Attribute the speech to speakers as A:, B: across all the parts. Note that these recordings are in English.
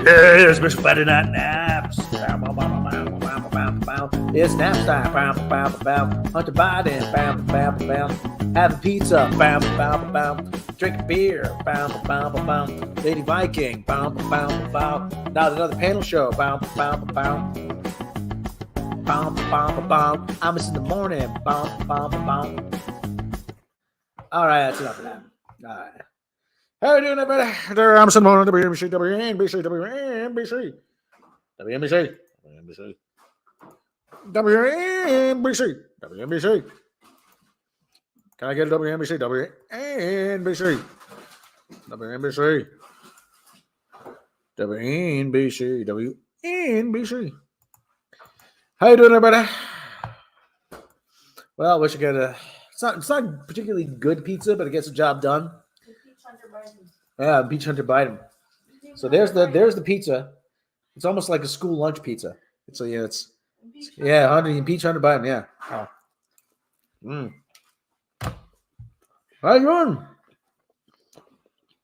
A: It's Mr. Friday Night Naps. It's nap time. Hunter Biden. Having pizza. Drinking beer. Lady Viking. Now there's another panel show. Amos in the morning. All right, that's enough of that. All right. How are you doing, everybody? I'm Amos in the morning. WNBC. Can I get a WNBC? WNBC. How you doing, everybody? Well, I wish I could. It's not particularly good pizza, but it gets the job done. Yeah, Peach Hunter Biden. So there's the pizza. It's almost like a school lunch pizza. Honey and Peach Hunter Biden. Yeah. Oh. How you doing?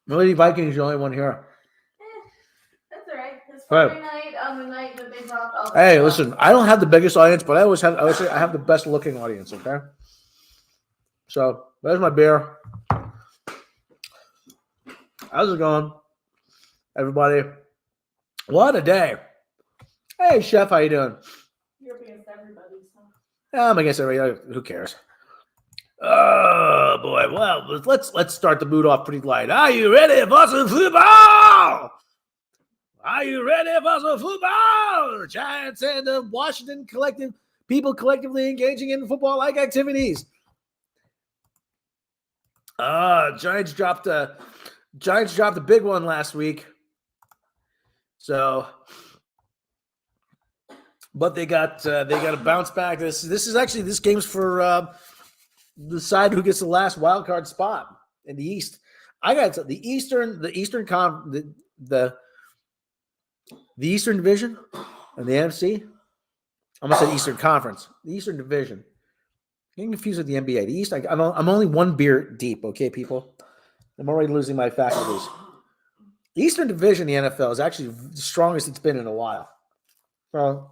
A: Lady Viking is the only one here.
B: That's all right. It's Friday night on the night that they dropped all.
A: Hey, listen, I don't have the biggest audience, but I would say I have the best looking audience. Okay. So there's my beer. How's it going, everybody? What a day! Hey, Chef, how you doing?
B: You're against everybody, so.
A: I'm against everybody. Who cares? Oh boy! Well, let's start the mood off pretty light. Are you ready for some football? Are you ready for some football? Giants and the Washington people collectively engaging in football-like activities. Giants dropped a big one last week. So, but they got a bounce back. This game's for the side who gets the last wild card spot in the East. I got the Eastern Division and the NFC. I'm gonna say Eastern Conference, the Eastern Division. Getting confused with the NBA. The East. I'm only one beer deep. Okay, people. I'm already losing my faculties. The Eastern Division in the NFL is actually the strongest it's been in a while. So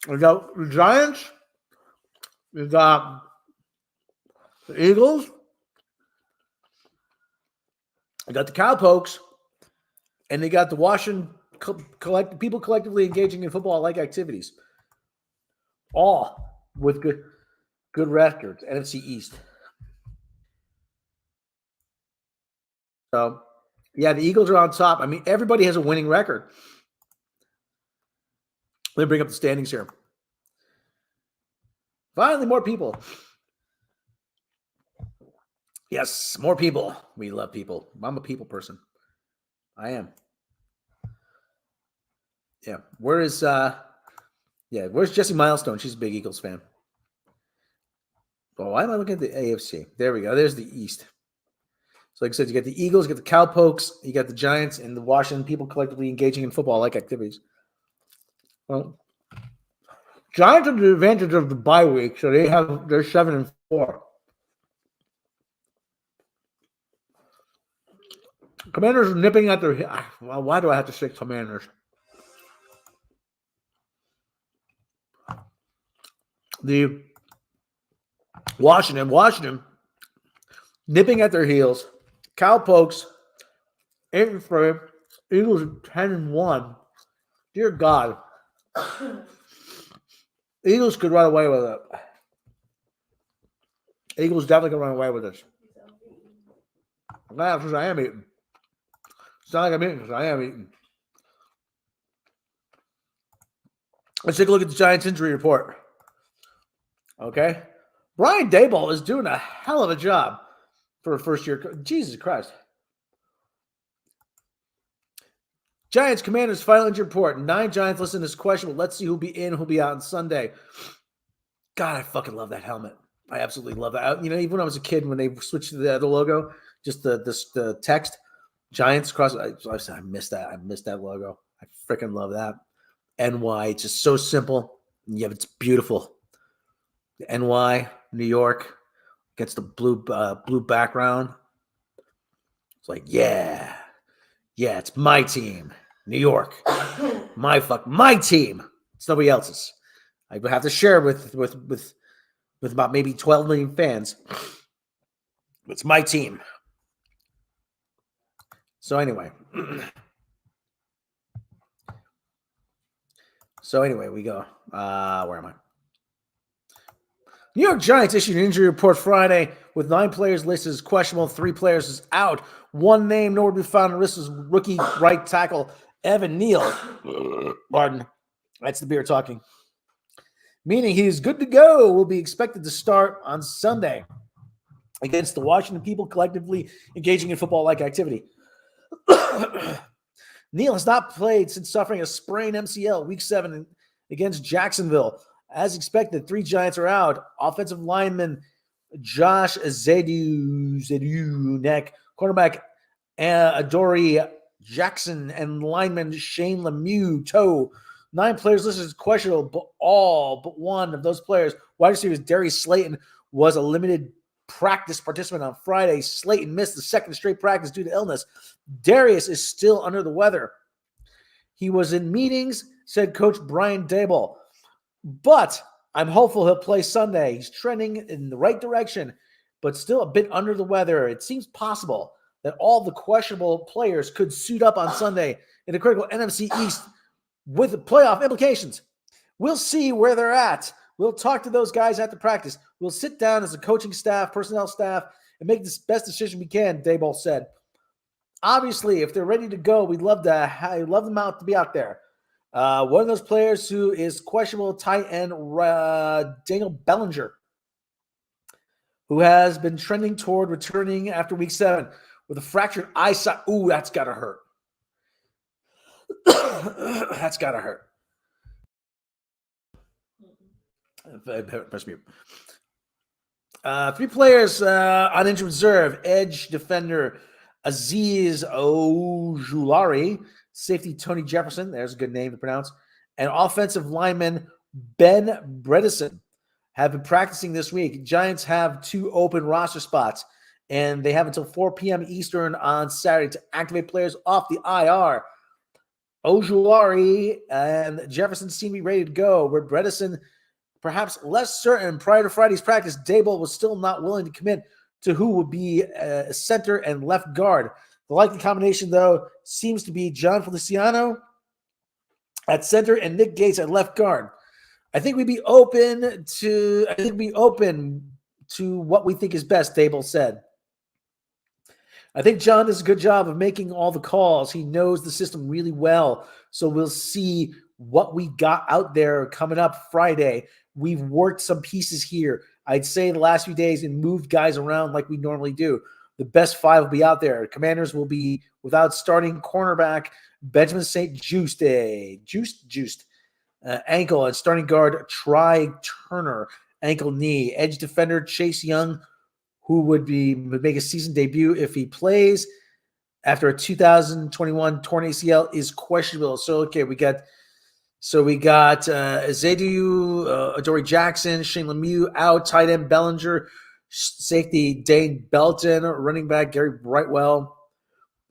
A: we got the Giants, we got the Eagles, we got the Cowpokes, and they got the Washington people collectively engaging in football-like activities. All with good records. NFC East. So, yeah, the Eagles are on top. I mean, everybody has a winning record. Let me bring up the standings here. Finally, more people. Yes, more people. We love people. I'm a people person. I am. Yeah. Where's Jesse Milestone? She's a big Eagles fan. Oh, why am I looking at the AFC? There we go. There's the East. So like I said, you got the Eagles, you got the Cowpokes, you got the Giants, and the Washington people collectively engaging in football-like activities. Well, Giants have the advantage of the bye week, so they're 7-4. Commanders are nipping at their. Well, why do I have to say Commanders? The Washington, nipping at their heels. Cowpokes, 8-3. Eagles 10-1. Dear God, Eagles could run away with it. Eagles definitely could run away with this. Because I am eating. It's not like I'm eating because I am eating. Let's take a look at the Giants injury report. Okay. Brian Daboll is doing a hell of a job for a first-year. Jesus Christ. Giants Commanders final injury report. 9 Giants listed as questionable. Let's see who'll be in, who'll be out on Sunday. God, I fucking love that helmet. I absolutely love that. You know, even when I was a kid, when they switched to the other logo, just the text, Giants across. I missed that. I missed that logo. I freaking love that. NY, it's just so simple. Yeah, it's beautiful. NY, New York, gets the blue background. It's like, yeah. Yeah, it's my team, New York. My team. It's nobody else's. I would have to share with about maybe 12 million fans. It's my team. So anyway. We go. Where am I? New York Giants issued an injury report Friday with 9 players listed as questionable, 3 players as out. One name nowhere to be found on the list is rookie right tackle Evan Neal. Pardon. That's the beer talking. Meaning he's good to go. Will be expected to start on Sunday against the Washington people collectively engaging in football-like activity. Neal has not played since suffering a sprained MCL Week 7 against Jacksonville. As expected, 3 Giants are out. Offensive lineman Josh Zedunek, quarterback Adoree Jackson, and lineman Shane Lemieux toe. 9 players listed as questionable, but all but one of those players, wide receiver Darius Slayton, was a limited practice participant on Friday. Slayton missed the second straight practice due to illness. Darius is still under the weather. He was in meetings, said Coach Brian Daboll. But I'm hopeful he'll play Sunday. He's trending in the right direction, but still a bit under the weather. It seems possible that all the questionable players could suit up on Sunday in the critical NFC East with the playoff implications. We'll see where they're at. We'll talk to those guys after practice. We'll sit down as a coaching staff, personnel staff, and make the best decision we can, Daboll said. Obviously, if they're ready to go, we'd love them out to be out there. One of those players who is questionable, tight end Daniel Bellinger, who has been trending toward returning after Week 7 with a fractured eye socket. Ooh, that's got to hurt. That's got to hurt. Press mute. 3 players on injured reserve. Edge defender Aziz Ojulari, safety Tony Jefferson, there's a good name to pronounce, and offensive lineman Ben Bredesen have been practicing this week. Giants have 2 open roster spots, and they have until 4 p.m. Eastern on Saturday to activate players off the IR. Ojulari and Jefferson seem to be ready to go, where Bredesen perhaps less certain. Prior to Friday's practice, Daboll was still not willing to commit to who would be a center and left guard. The likely combination, though, seems to be John Feliciano at center and Nick Gates at left guard. I think we'd be open to what we think is best, Daboll said. I think John does a good job of making all the calls. He knows the system really well. So we'll see what we got out there coming up Friday. We've worked some pieces here, I'd say, the last few days and moved guys around like we normally do. The best 5 will be out there. Commanders will be without starting cornerback Benjamin St. Juste ankle, and starting guard Try Turner ankle knee. Edge defender Chase Young, who would make a season debut if he plays after a 2021 torn ACL, is questionable. So okay, we got Zedu, Adoree Jackson, Shane Lemieux out, tight end Bellinger, safety Dane Belton, running back Gary Brightwell,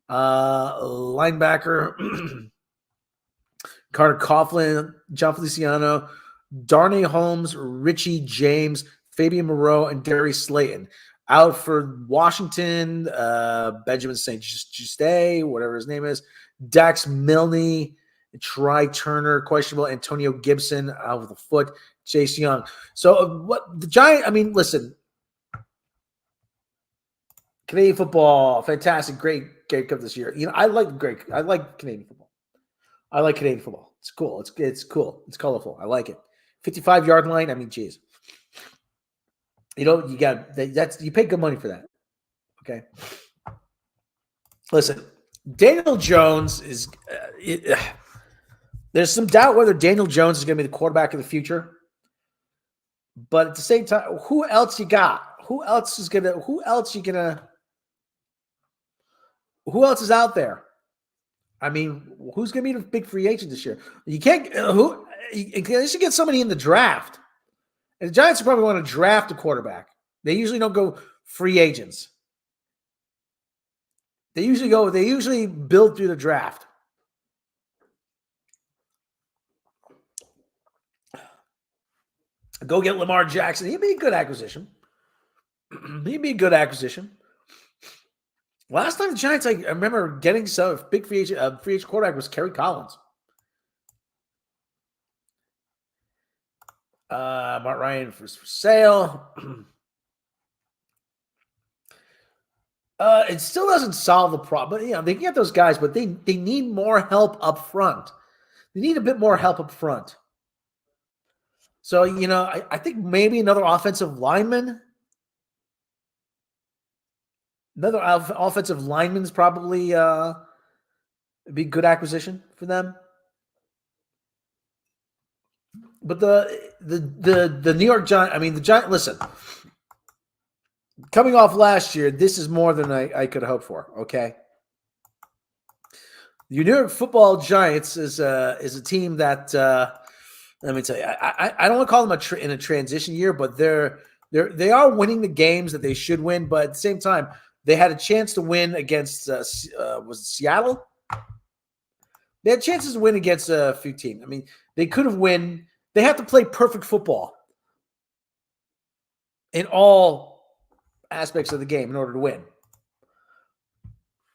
A: linebacker Carter Coughlin, John Feliciano, Darnay Holmes, Richie James, Fabian Moreau, and Darius Slayton. Out for Washington, Benjamin St. Juste, whatever his name is, Dax Milne, Try Turner, questionable, Antonio Gibson out with a foot, Chase Young. So what the Giant, listen, Canadian football, fantastic, great cup this year. I like Canadian football. I like Canadian football. It's cool. It's cool. It's colorful. I like it. 55-yard line. Geez. You pay good money for that. Okay. Listen, Daniel Jones is. There's some doubt whether Daniel Jones is going to be the quarterback of the future. But at the same time, who else you got? Who else is out there? Who's going to be the big free agent this year? You can't. You should get somebody in the draft. And the Giants probably want to draft a quarterback. They usually don't go free agents. They usually build through the draft. Go get Lamar Jackson. He'd be a good acquisition. He'd be a good acquisition. Last time the Giants, I remember getting some big free agent quarterback was Kerry Collins. Mark Ryan for sale. It still doesn't solve the problem. You know, they can get those guys, but they need more help up front. They need a bit more help up front. So, you know, I think maybe another offensive lineman. Another offensive lineman is probably be a good acquisition for them. But the New York Giants, I mean, the Giants, listen, coming off last year, this is more than I could hope for, okay? The New York Football Giants is a team that, let me tell you, I don't want to call them in a transition year, but they are winning the games that they should win, but at the same time, they had a chance to win against, was it Seattle? They had chances to win against a few teams. I mean, they could have won. They have to play perfect football in all aspects of the game in order to win.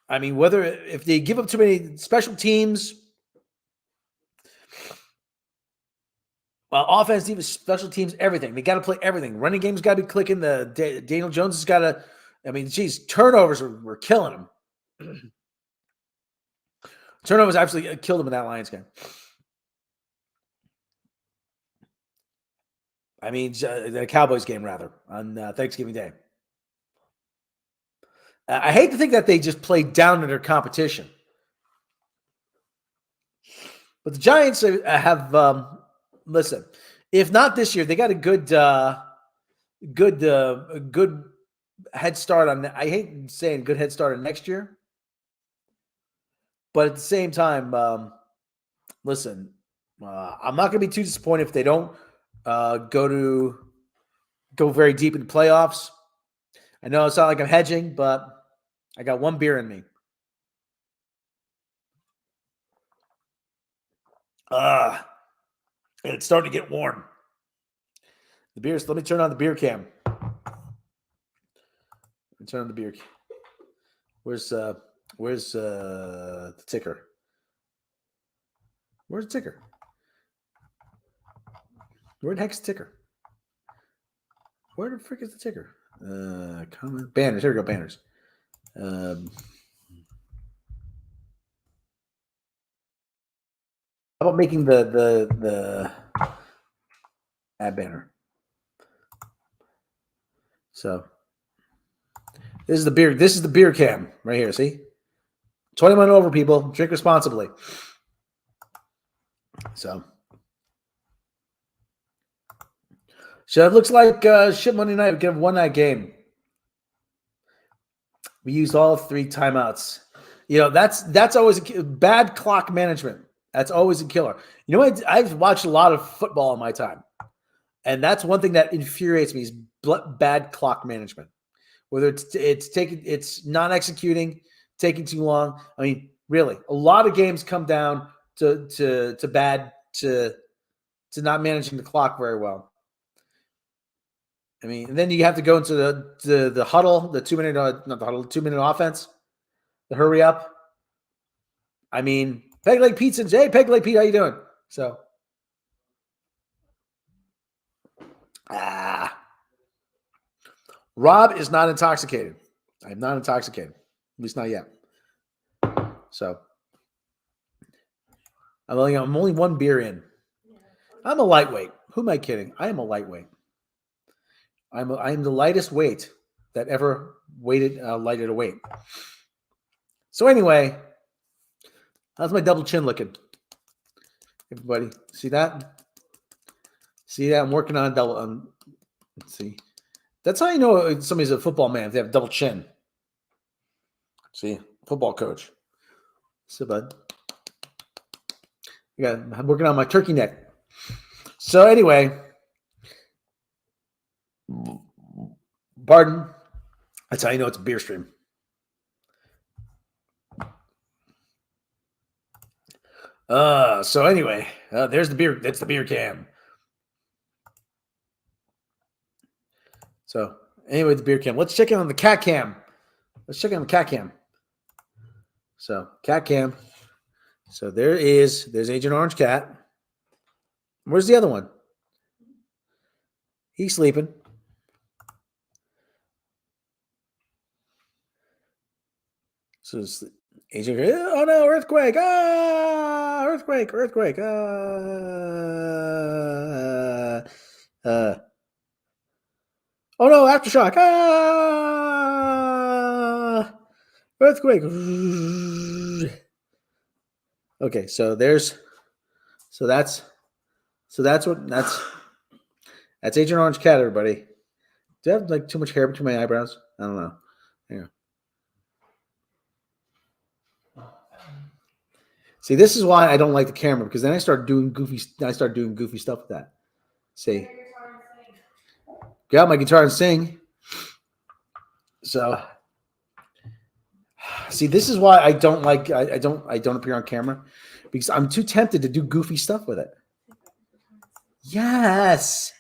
A: I mean, if they give up too many special teams, well, offense, defense, special teams, everything. They got to play everything. Running game's got to be clicking. Daniel Jones has got to. I mean, geez, turnovers were killing him. Turnovers absolutely killed him in that Lions game. I mean, the Cowboys game, rather, on Thanksgiving Day. I hate to think that they just played down to their competition. But the Giants have, listen, if not this year, they got a good head start on, I hate saying good head start on next year. But at the same time, listen, I'm not going to be too disappointed if they don't go very deep in the playoffs. I know it's not like I'm hedging, but I got one beer in me. And it's starting to get warm. The beers. Let me turn on the beer cam. Let me turn on the beer cam. Where's the ticker? Where's the ticker? Where the heck's the ticker? Where the frick is the ticker? Comment banners. Here we go. Banners. How about making the ad banner? So this is the beer. This is the beer cam right here. See, 21 and over, people. Drink responsibly. So it looks like shit Monday night. We get a one-night game. We used all 3 timeouts. You know, that's always bad clock management. That's always a killer. You know what? I've watched a lot of football in my time, and that's one thing that infuriates me is bad clock management. Whether it's not executing, taking too long. I mean, really, a lot of games come down to not managing the clock very well. I mean, and then you have to go into the huddle, the 2-minute, not the huddle, 2-minute offense, the hurry up. I mean, Peg Leg Pete says, "Hey, Peg Leg Pete, how you doing?" So, Rob is not intoxicated. I'm not intoxicated, at least not yet. So, I'm only one beer in. I'm a lightweight. Who am I kidding? I am a lightweight. I am the lightest weight that ever lighted a weight. So anyway, how's my double chin looking? Everybody, see that? See that? I'm working on double. Let's see. That's how you know somebody's a football man if they have a double chin. See, football coach. So, bud. Yeah, I'm working on my turkey neck. So anyway. Pardon. That's how you know it's a beer stream. So anyway, there's the beer. That's the beer cam. So anyway, the beer cam. Let's check in on the cat cam. Let's check in on the cat cam. So cat cam. So there's Agent Orange Cat. Where's the other one? He's sleeping. So Agent, oh no, earthquake! Ah, earthquake! Earthquake! Oh no, aftershock! Ah, earthquake! Okay, so that's Agent Orange Cat, everybody. Do I have like too much hair between my eyebrows? I don't know. Yeah. See, this is why I don't like the camera, because then I start doing goofy stuff with that. See, get out my guitar and sing. So, see, this is why I don't like I don't appear on camera, because I'm too tempted to do goofy stuff with it. Yes.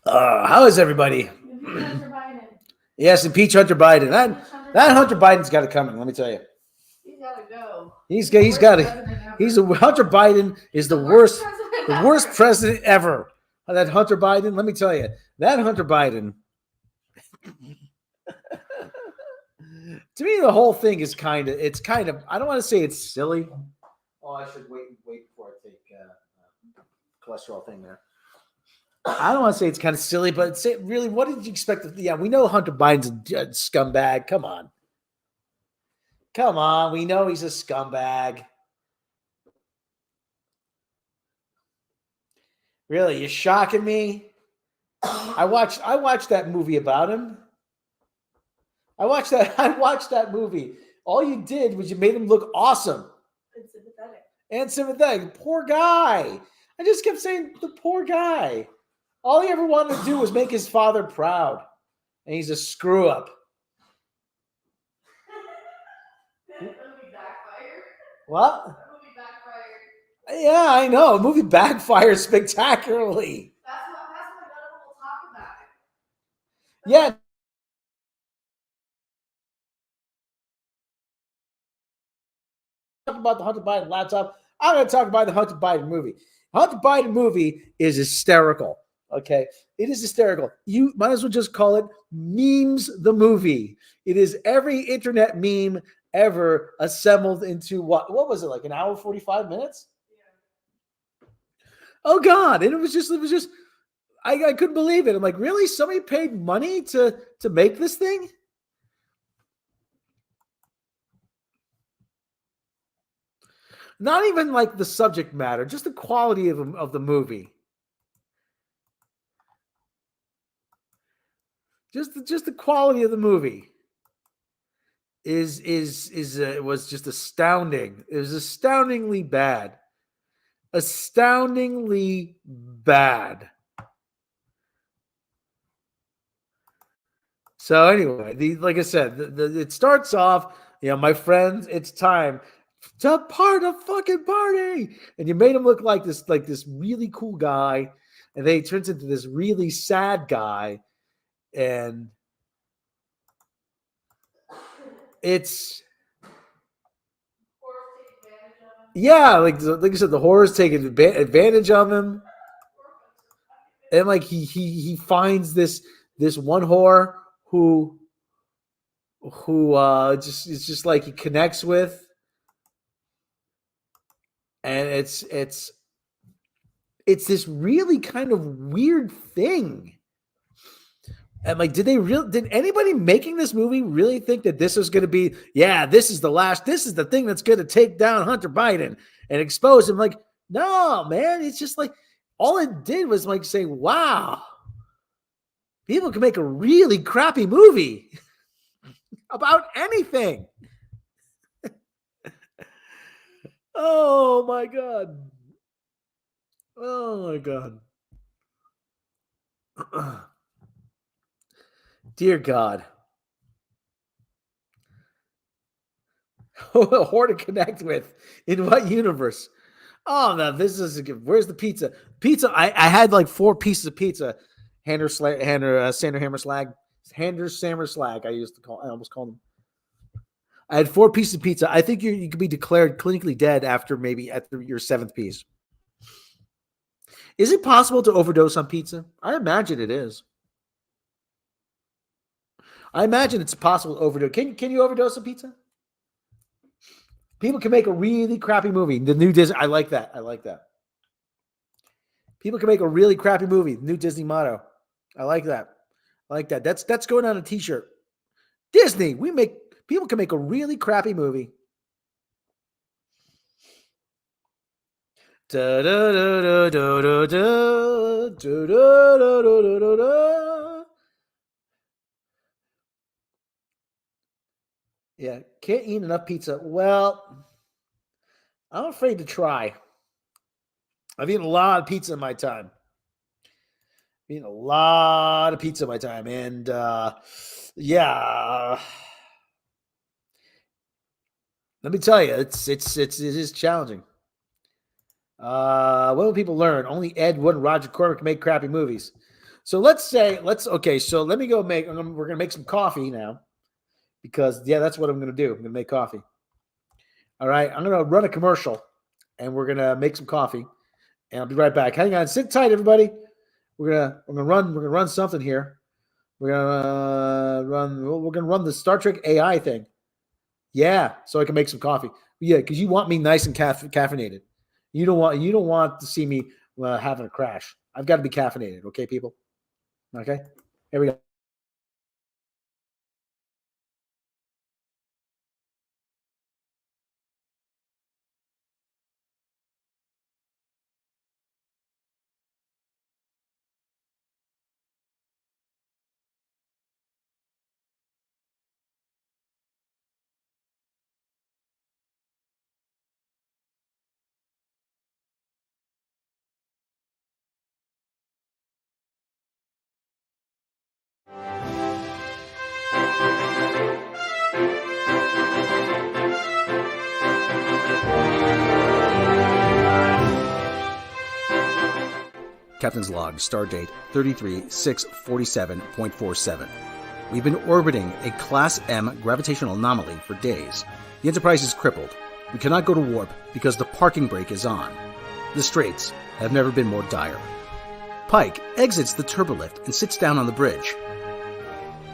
A: How is everybody? Yes, impeach Hunter Biden. That Hunter Biden's got it coming. Let me tell you.
B: He's got to go.
A: He's got it. Hunter Biden is the worst president ever. That Hunter Biden. Let me tell you, that Hunter Biden. To me, the whole thing is kind of. I don't want to say it's silly. Oh, I should wait before I take cholesterol thing there. I don't want to say it's kind of silly, but really, what did you expect? Yeah, we know Hunter Biden's a scumbag. Come on. We know he's a scumbag. Really, you're shocking me. I watched that movie about him. I watched that movie. All you did was you made him look awesome. And sympathetic. Poor guy. I just kept saying the poor guy. All he ever wanted to do was make his father proud. And he's a screw up.
B: That movie backfired.
A: What?
B: That movie backfired.
A: Yeah, I know. The movie backfired spectacularly.
B: That's why none of them will talk about it.
A: Yeah. Talk about the Hunter Biden laptop. I'm going to talk about the Hunter Biden movie. Hunter Biden movie is hysterical. Okay, it is hysterical. You might as well just call it Memes the Movie. It is every internet meme ever assembled into what was it, like an hour 45 minutes? Yeah. Oh God! And it was just I couldn't believe it. I'm like, really? Somebody paid money to make this thing? Not even like the subject matter, just the quality of the movie. Just the quality of the movie was just astounding. It was astoundingly bad. Astoundingly bad. So anyway, like I said, it starts off, my friends, it's time to fucking party, and you made him look like this really cool guy, and then he turns into this really sad guy, and it's like I said, the horror's taking advantage of him, and like he finds this one whore who it's just like he connects with, and it's this really kind of weird thing. And like, did anybody making this movie really think that this was going to be, this is the thing that's going to take down Hunter Biden and expose him? Like, no, man, it's just like, all it did was like say, wow, people can make a really crappy movie about anything. Oh my God. Oh my God. Dear God. Or to connect with in what universe? Oh no, this is a good. Where's the pizza? Pizza. I had like 4 pieces of pizza. Sander Hammer Slag. Handers Sammer Slag. I almost called them. I had 4 pieces of pizza. I think you could be declared clinically dead after your 7th piece. Is it possible to overdose on pizza? I imagine it is. I imagine it's possible to overdose. Can you overdose on pizza? People can make a really crappy movie. The new Disney. I like that. People can make a really crappy movie. New Disney motto. I like that. That's going on a T-shirt. Disney. People can make a really crappy movie. Da da da da da da da da da da da. Yeah, can't eat enough pizza. Well, I'm afraid to try. I've eaten a lot of pizza in my time. And yeah. Let me tell you, it is challenging. What will people learn? Only Ed Wood and Roger Corman can make crappy movies. So so let me go we're gonna make some coffee now. Because that's what I'm gonna do. I'm gonna make coffee. All right, I'm gonna run a commercial and we're gonna make some coffee. And I'll be right back. Hang on, sit tight, everybody. We're gonna run something here. We're gonna run the Star Trek AI thing. Yeah, so I can make some coffee. Yeah, because you want me nice and caffeinated. You don't want to see me having a crash. I've got to be caffeinated, okay, people? Okay, here we go. Captain's log, stardate 33647.47. We've been orbiting a Class M gravitational anomaly for days. The Enterprise is crippled. We cannot go to warp because the parking brake is on. The straits have never been more dire. Pike exits the turbolift and sits down on the bridge.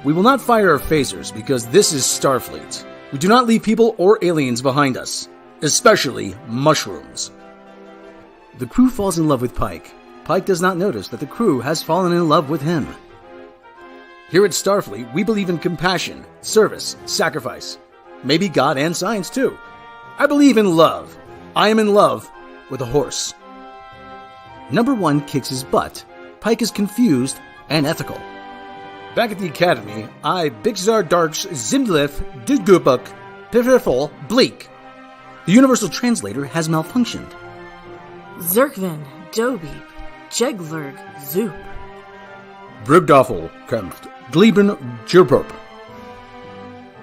A: We will not fire our phasers because this is Starfleet. We do not leave people or aliens behind us, especially mushrooms. The crew falls in love with Pike. Pike does not notice that the crew has fallen in love with him. Here at Starfleet, we believe in compassion, service, sacrifice. Maybe God and science too. I believe in love. I am in love with a horse. Number 1 kicks his butt. Pike is confused and ethical. Back at the Academy, I Bixar Darks Zimdlef Dugubuk Pitiful Bleak. The Universal Translator has malfunctioned.
C: Zirkvin Dobie Jeglurg Zoop.
A: Brugdoffel Kempft Gleben Jirperp.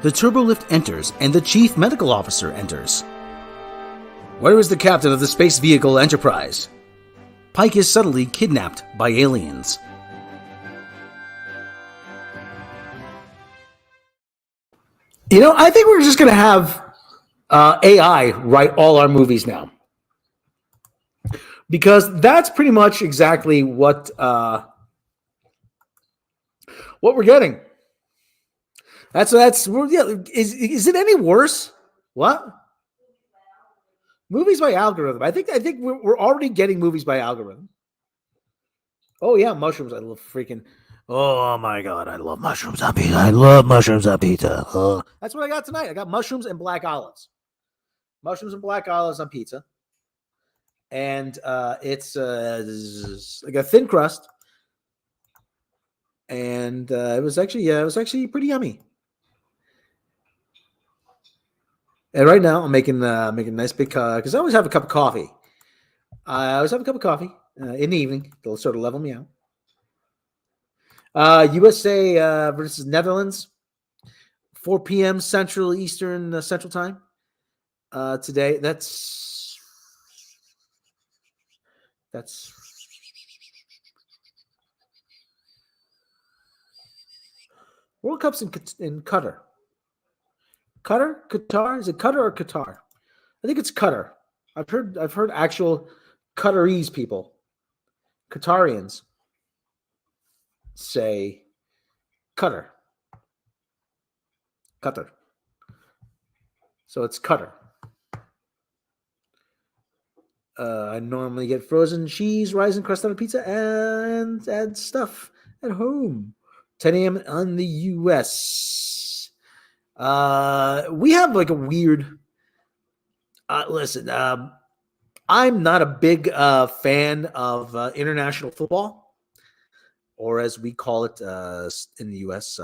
A: The turbolift enters and the chief medical officer enters. Where is the captain of the space vehicle Enterprise? Pike is suddenly kidnapped by aliens. I think we're just going to have AI write all our movies now. Because that's pretty much exactly what we're getting. Is it any worse? What? Movies by algorithm. I think we're already getting movies by algorithm. Oh yeah, mushrooms. I love freaking. Oh my god, I love mushrooms on pizza. That's what I got tonight. I got mushrooms and black olives. Mushrooms and black olives on pizza. And it's like a thin crust. And it was actually pretty yummy. And right now I'm making a nice big because I always have a cup of coffee. I always have a cup of coffee in the evening. They'll sort of level me out. USA versus Netherlands, 4 p.m. Central Time. today. That's World Cup's in Qatar. Qatar? Is it Qatar or Qatar? I think it's Qatar. I've heard actual Qatarese people, Qatarians, say Qatar. Qatar. So it's Qatar. I normally get frozen cheese, rising crust on a pizza, and add stuff at home. 10 a.m. on the U.S. We have like a weird. Listen, I'm not a big fan of international football, or as we call it in the U.S.,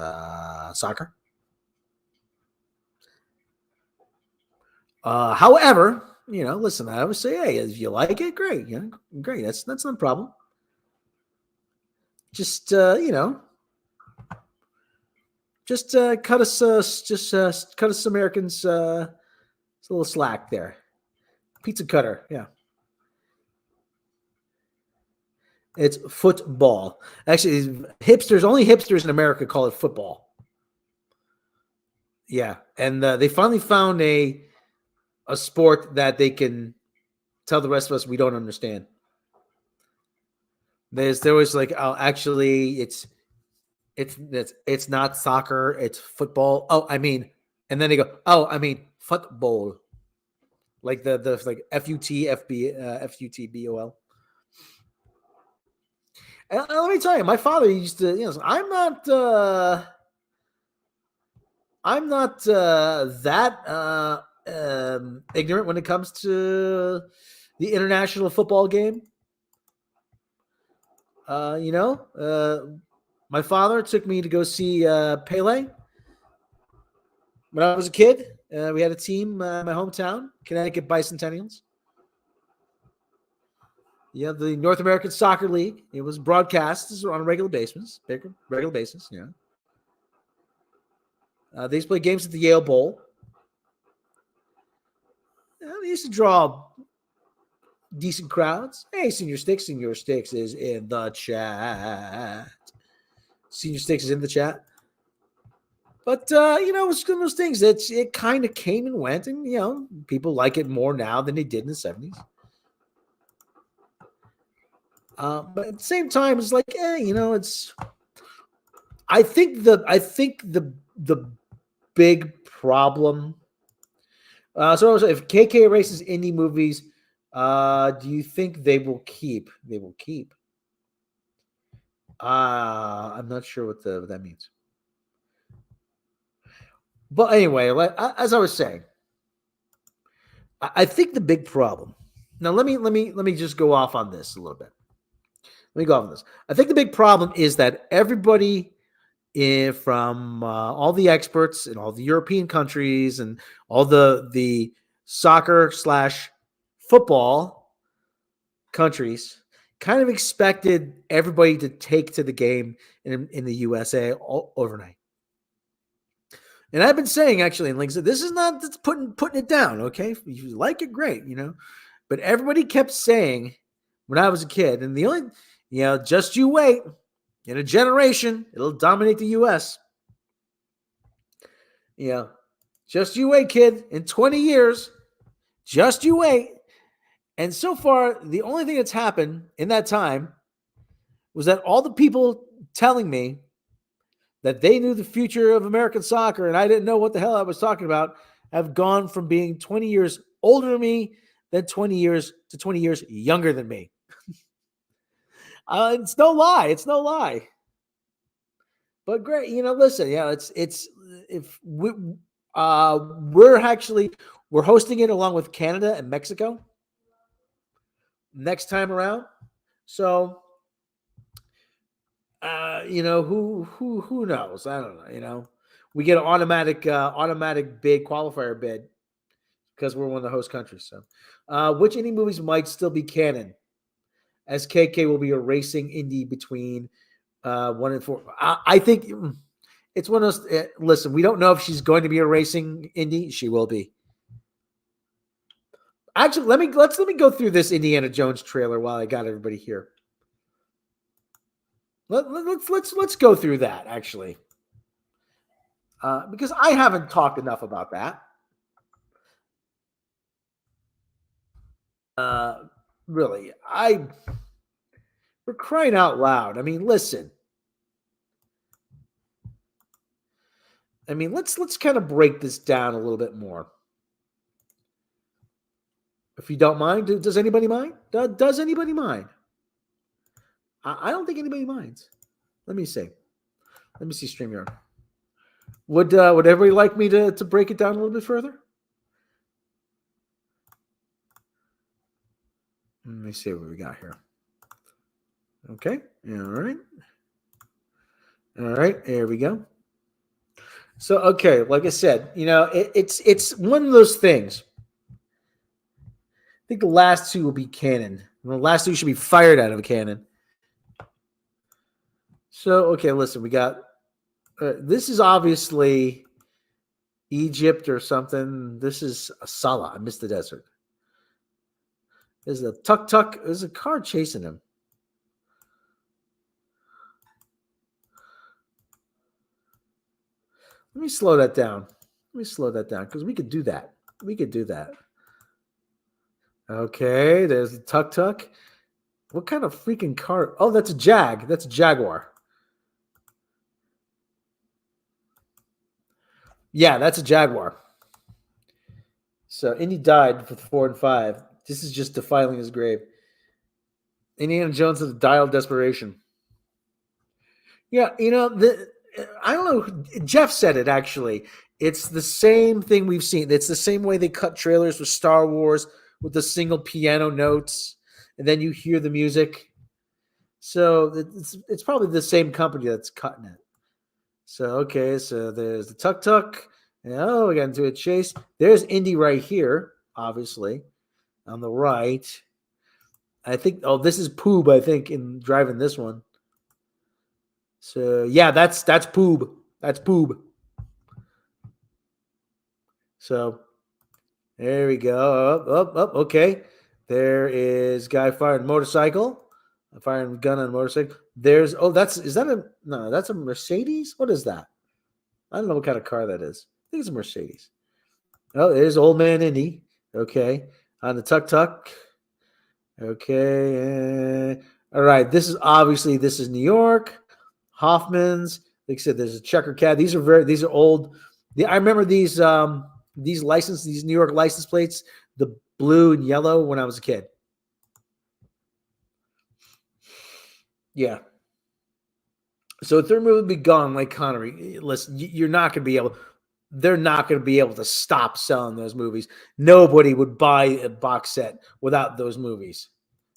A: soccer. However, listen, I always say, hey, if you like it, great. Great. That's not a problem. Just, cut us Americans it's a little slack there. Pizza cutter, yeah. It's football. Actually, only hipsters in America call it football. Yeah, and they finally found a sport that they can tell the rest of us we don't understand. There was like, oh, actually, it's not soccer, it's football. Oh, I mean, and then they go, oh, I mean, football, like the like FUTBOL. And let me tell you, my father used to, I'm not that ignorant when it comes to the international football game. My father took me to go see Pele when I was a kid. We had a team in my hometown, Connecticut Bicentennials. Yeah, the North American Soccer League. It was broadcast on a regular basis. Yeah. They used to play games at the Yale Bowl. They used to draw decent crowds. Hey, Senior Sticks is in the chat. Senior Sticks is in the chat. But, it was one of those things that it kind of came and went, and, people like it more now than they did in the 70s. But at the same time, it's like, it's. I think the big problem. So if KK erases indie movies, do you think they will keep? They will keep. I'm not sure what that means. But anyway, as I was saying, I think the big problem. Now let me just go off on this a little bit. Let me go off on this. I think the big problem is that everybody from all the experts in all the European countries and all the soccer/football countries kind of expected everybody to take to the game in the USA overnight. And I've been saying, actually, and like I said, this is not putting it down, okay? If you like it, great, But everybody kept saying when I was a kid, and the only, just you wait. In a generation, it'll dominate the U.S. Just you wait, kid. In 20 years, just you wait. And so far, the only thing that's happened in that time was that all the people telling me that they knew the future of American soccer and I didn't know what the hell I was talking about have gone from being 20 years older than me than 20 years to 20 years younger than me. It's no lie. It's no lie. But great, listen, it's if we're hosting it along with Canada and Mexico next time around. So, who knows? I don't know. We get an automatic bid, qualifier bid because we're one of the host countries. So, which indie movies might still be canon? As KK will be erasing indie between 1 and 4. I think it's one of those. Listen, we don't know if she's going to be erasing indie. She will be. Actually, let me go through this Indiana Jones trailer while I got everybody here. Let's go through that actually, because I haven't talked enough about that. Really, we're crying out loud. I mean, listen. I mean, let's kind of break this down a little bit more. If you don't mind, does anybody mind? Does anybody mind? I don't think anybody minds. Let me see. Let me see StreamYard. Would everybody like me to break it down a little bit further? Let me see what we got here. Okay. All right. All right. There we go. So, okay, like I said, it's one of those things. I think the last two will be canon. The last two should be fired out of a cannon. So, okay, listen, we got this is obviously Egypt or something. This is Salah. I missed the desert. There's a tuk-tuk. There's a car chasing him. Let me slow that down. Because we could do that. Okay, there's the tuk-tuk. What kind of freaking car? Oh, that's a Jag. That's a Jaguar. Yeah, that's a Jaguar. So Indy died for 4 and 5. This is just defiling his grave. Indiana Jones has a dial of desperation. Yeah, I don't know. Jeff said it, actually. It's the same thing we've seen. It's the same way they cut trailers with Star Wars with the single piano notes, and then you hear the music. So it's probably the same company that's cutting it. So, okay, so there's the tuk-tuk. Oh, we got into a chase. There's Indy right here, obviously, on the right. I think, this is Poob, I think, in driving this one. So, yeah, that's Poob. That's Poob. So, there we go. Okay. There is guy firing motorcycle. Firing gun on a motorcycle. There's that's a Mercedes? What is that? I don't know what kind of car that is. I think it's a Mercedes. Oh, there's old man Indy. Okay. On the tuk-tuk. Okay. All right. This is New York. Hoffman's. Like I said, there's a checker cab. These are old. I remember these New York license plates, the blue and yellow, when I was a kid. Yeah. So the third movie would be gone, like Connery. Listen, they're not going to be able to stop selling those movies. Nobody would buy a box set without those movies.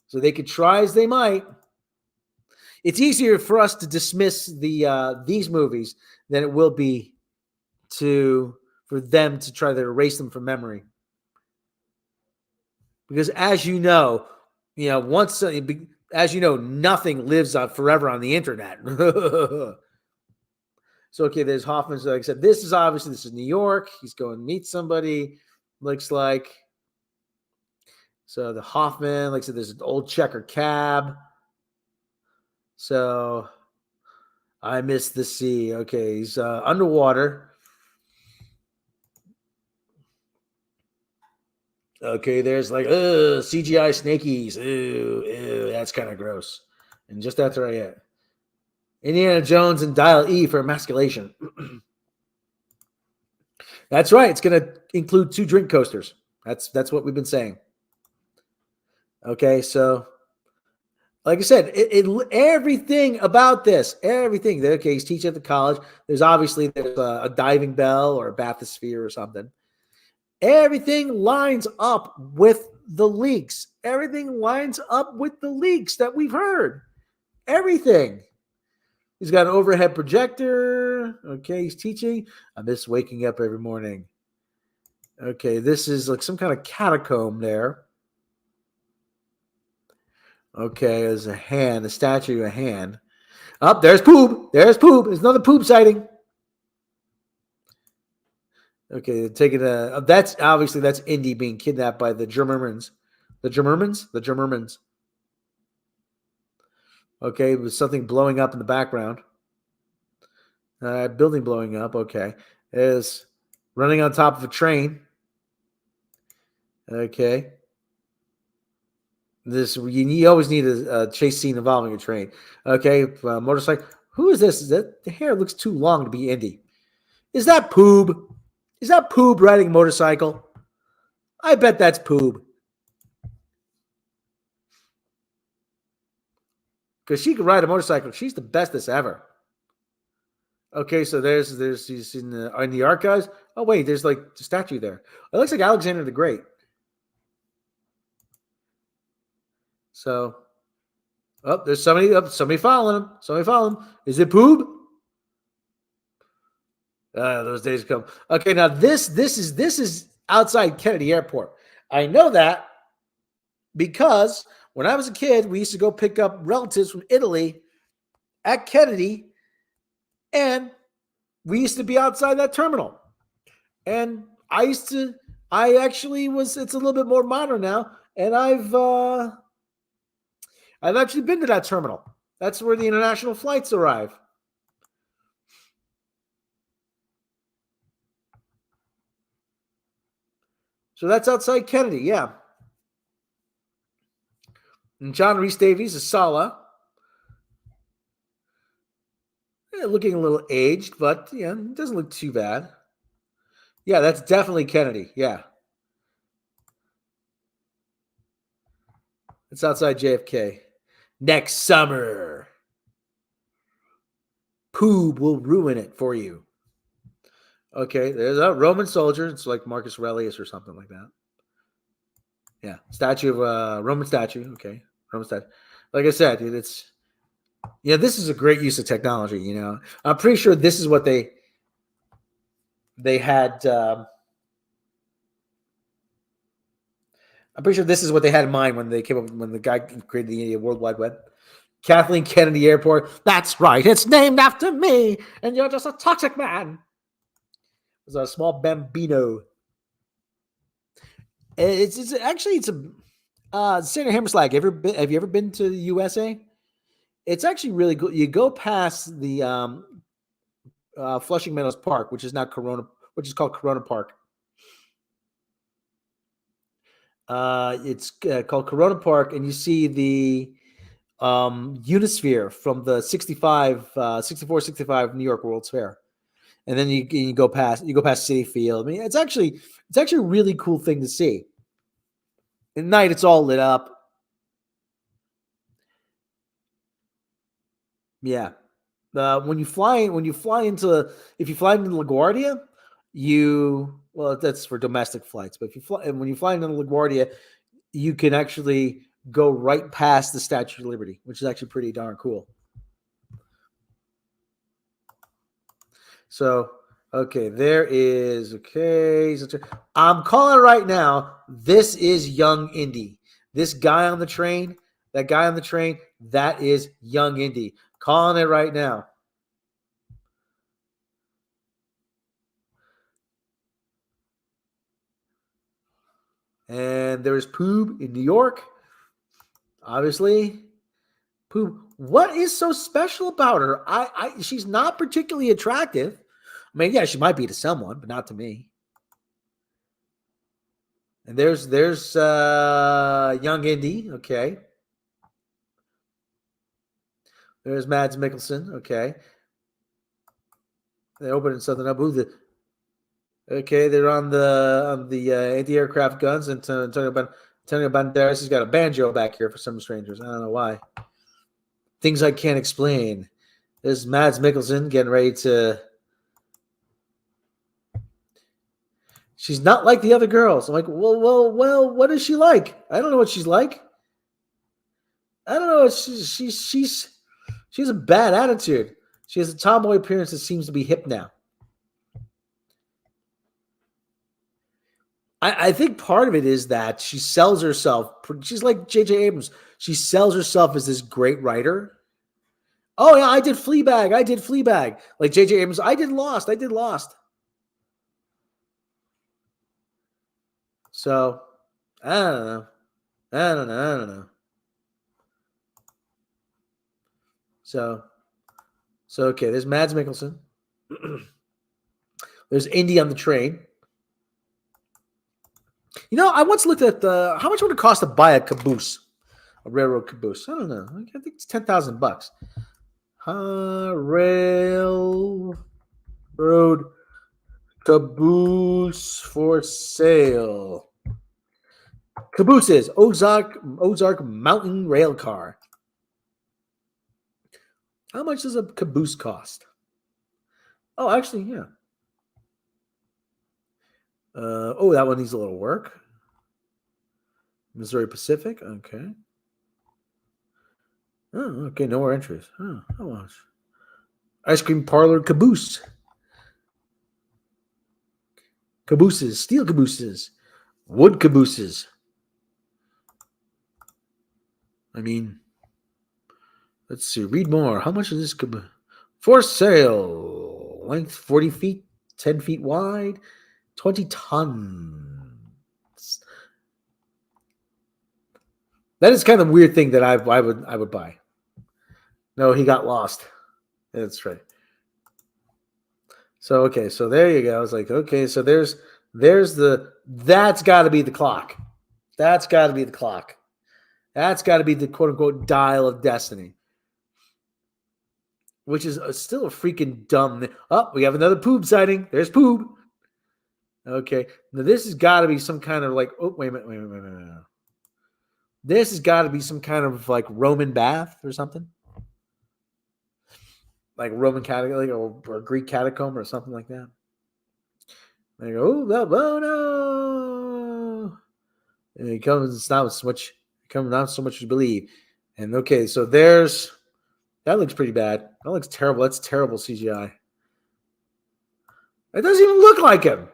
A: So they could try as they might. It's easier for us to dismiss these movies than it will be for them to try to erase them from memory. Because as you know, nothing lives forever on the internet. So, okay, there's Hoffman. So like I said, this is New York. He's going to meet somebody, looks like. So the Hoffman, like I said, there's an old checker cab. So I miss the sea. Okay, he's underwater. Okay, there's like CGI snakies. Ew, that's kind of gross. And just after I Indiana Jones and Dial E for emasculation. That's right. It's going to include 2 drink coasters. That's what we've been saying. Okay, so like I said, everything about this, everything. Okay, he's teaching at the college. There's a diving bell or a bathysphere or something. Everything lines up with the leaks. Everything lines up with the leaks that we've heard. Everything. He's got an overhead projector. Okay, he's teaching. I miss waking up every morning. Okay, this is like some kind of catacomb there. Okay, there's a statue of a hand. There's Poob. There's Poob. There's another Poob sighting. Okay, taking that's obviously that's Indy being kidnapped by the Germans. The Germans. Okay, with something blowing up in the background. Building blowing up. Okay, is running on top of a train. Okay. You always need a chase scene involving a train. Okay, motorcycle. Who is this? Is that the hair looks too long to be Indy? Is that Poob? Is that Poob riding a motorcycle? I bet that's Poob. Because she can ride a motorcycle. She's the bestest ever. Okay, so there's she's in the archives. Oh wait, there's like a statue there. It looks like Alexander the Great. So, there's somebody up. Somebody following him. Somebody following him. Is it Poob? Those days come. Okay, now this is outside Kennedy Airport. I know that because when I was a kid, we used to go pick up relatives from Italy at Kennedy, and we used to be outside that terminal. And I actually was. It's a little bit more modern now, and I've actually been to that terminal. That's where the international flights arrive. So that's outside Kennedy, yeah. And John Rhys Davies is Sala. Looking a little aged, but yeah, it doesn't look too bad. Yeah, that's definitely Kennedy. Yeah. It's outside JFK. Next summer, Poob will ruin it for you. Okay, there's a Roman soldier. It's like Marcus Aurelius or something like that. Yeah, statue of Roman statue. Okay, Roman statue. Like I said, this is a great use of technology. I'm pretty sure this is what they had. I'm pretty sure this is what they had in mind when the guy created the World Wide Web. Kathleen Kennedy Airport. That's right. It's named after me, and you're just a toxic man. It was a small bambino. It's a Senator Hammerslag. Have you ever been to the USA? It's actually really good. You go past the Flushing Meadows Park, which is called Corona Park. It's called Corona Park, and you see the Unisphere from the 64-65 New York World's Fair. And then you go past Citi Field. I mean, it's actually a really cool thing to see. At night, it's all lit up. Yeah. If you fly into LaGuardia, that's for domestic flights. But when you fly into LaGuardia, you can actually go right past the Statue of Liberty, which is actually pretty darn cool. So, there is, I'm calling it right now. This is young Indy. This guy on the train, that is young Indy. Calling it right now. And there's Poob in New York. Obviously, Poob. What is so special about her? She's not particularly attractive. I mean, yeah, she might be to someone, but not to me. And there's young Indy. Okay. There's Mads Mikkelsen. Okay. They're opening something up. They're on the anti-aircraft guns, and Antonio Banderas has got a banjo back here for some strangers. I don't know why. Things I can't explain. There's Mads Mikkelsen getting ready to. She's not like the other girls. I'm like, well, what is she like? I don't know what she's like. I don't know. She's a bad attitude. She has a tomboy appearance that seems to be hip now. I think part of it is that she sells herself. She's like J.J. Abrams. She sells herself as this great writer. Oh, yeah, I did Fleabag. Like J.J. Abrams. I did Lost. So, I don't know. I don't know. So okay, there's Mads Mikkelsen. There's Indy on the train. You know, I once looked at how much would it cost to buy a caboose, a railroad caboose? I don't know. I think it's $10,000. Railroad caboose for sale. Cabooses, Ozark Mountain Rail Car. How much does a caboose cost? Oh, actually, yeah. That one needs a little work. Missouri Pacific, okay. Oh, okay, no more entries. Oh, how much? Ice cream parlor caboose. Cabooses, steel cabooses, wood cabooses. I mean, let's see. Read more. How much is this caboose? For sale. Length 40 feet, 10 feet wide, 20 tons. That is kind of a weird thing that I would buy. No, he got lost. That's right. So okay, so there you go. I was like, okay, so there's that's got to be the clock. That's got to be the clock. That's got to be the quote unquote dial of destiny. Which is still a freaking dumb. Oh, we have another Poob sighting. There's Poob. Okay, now this has got to be some kind of like. Oh, wait a minute. This has got to be some kind of like Roman bath or something, like Roman catacomb or Greek catacomb or something like that. They go, oh no! And it comes not so much as you believe. And okay, so that looks pretty bad. That looks terrible. That's terrible CGI. It doesn't even look like him.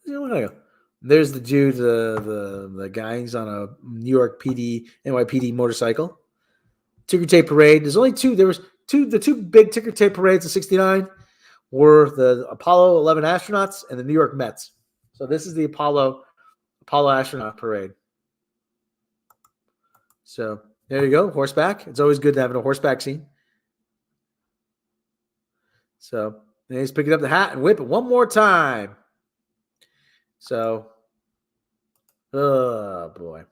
A: It doesn't look like him. There's the dude, the guy. He's on a New York NYPD motorcycle. Ticker tape parade. There's only two. There was the two big ticker tape parades in '69 were the Apollo 11 astronauts and the New York Mets. So this is the Apollo astronaut parade. So there you go, horseback. It's always good to have a horseback scene. So then he's picking up the hat and whip it one more time. So, oh boy.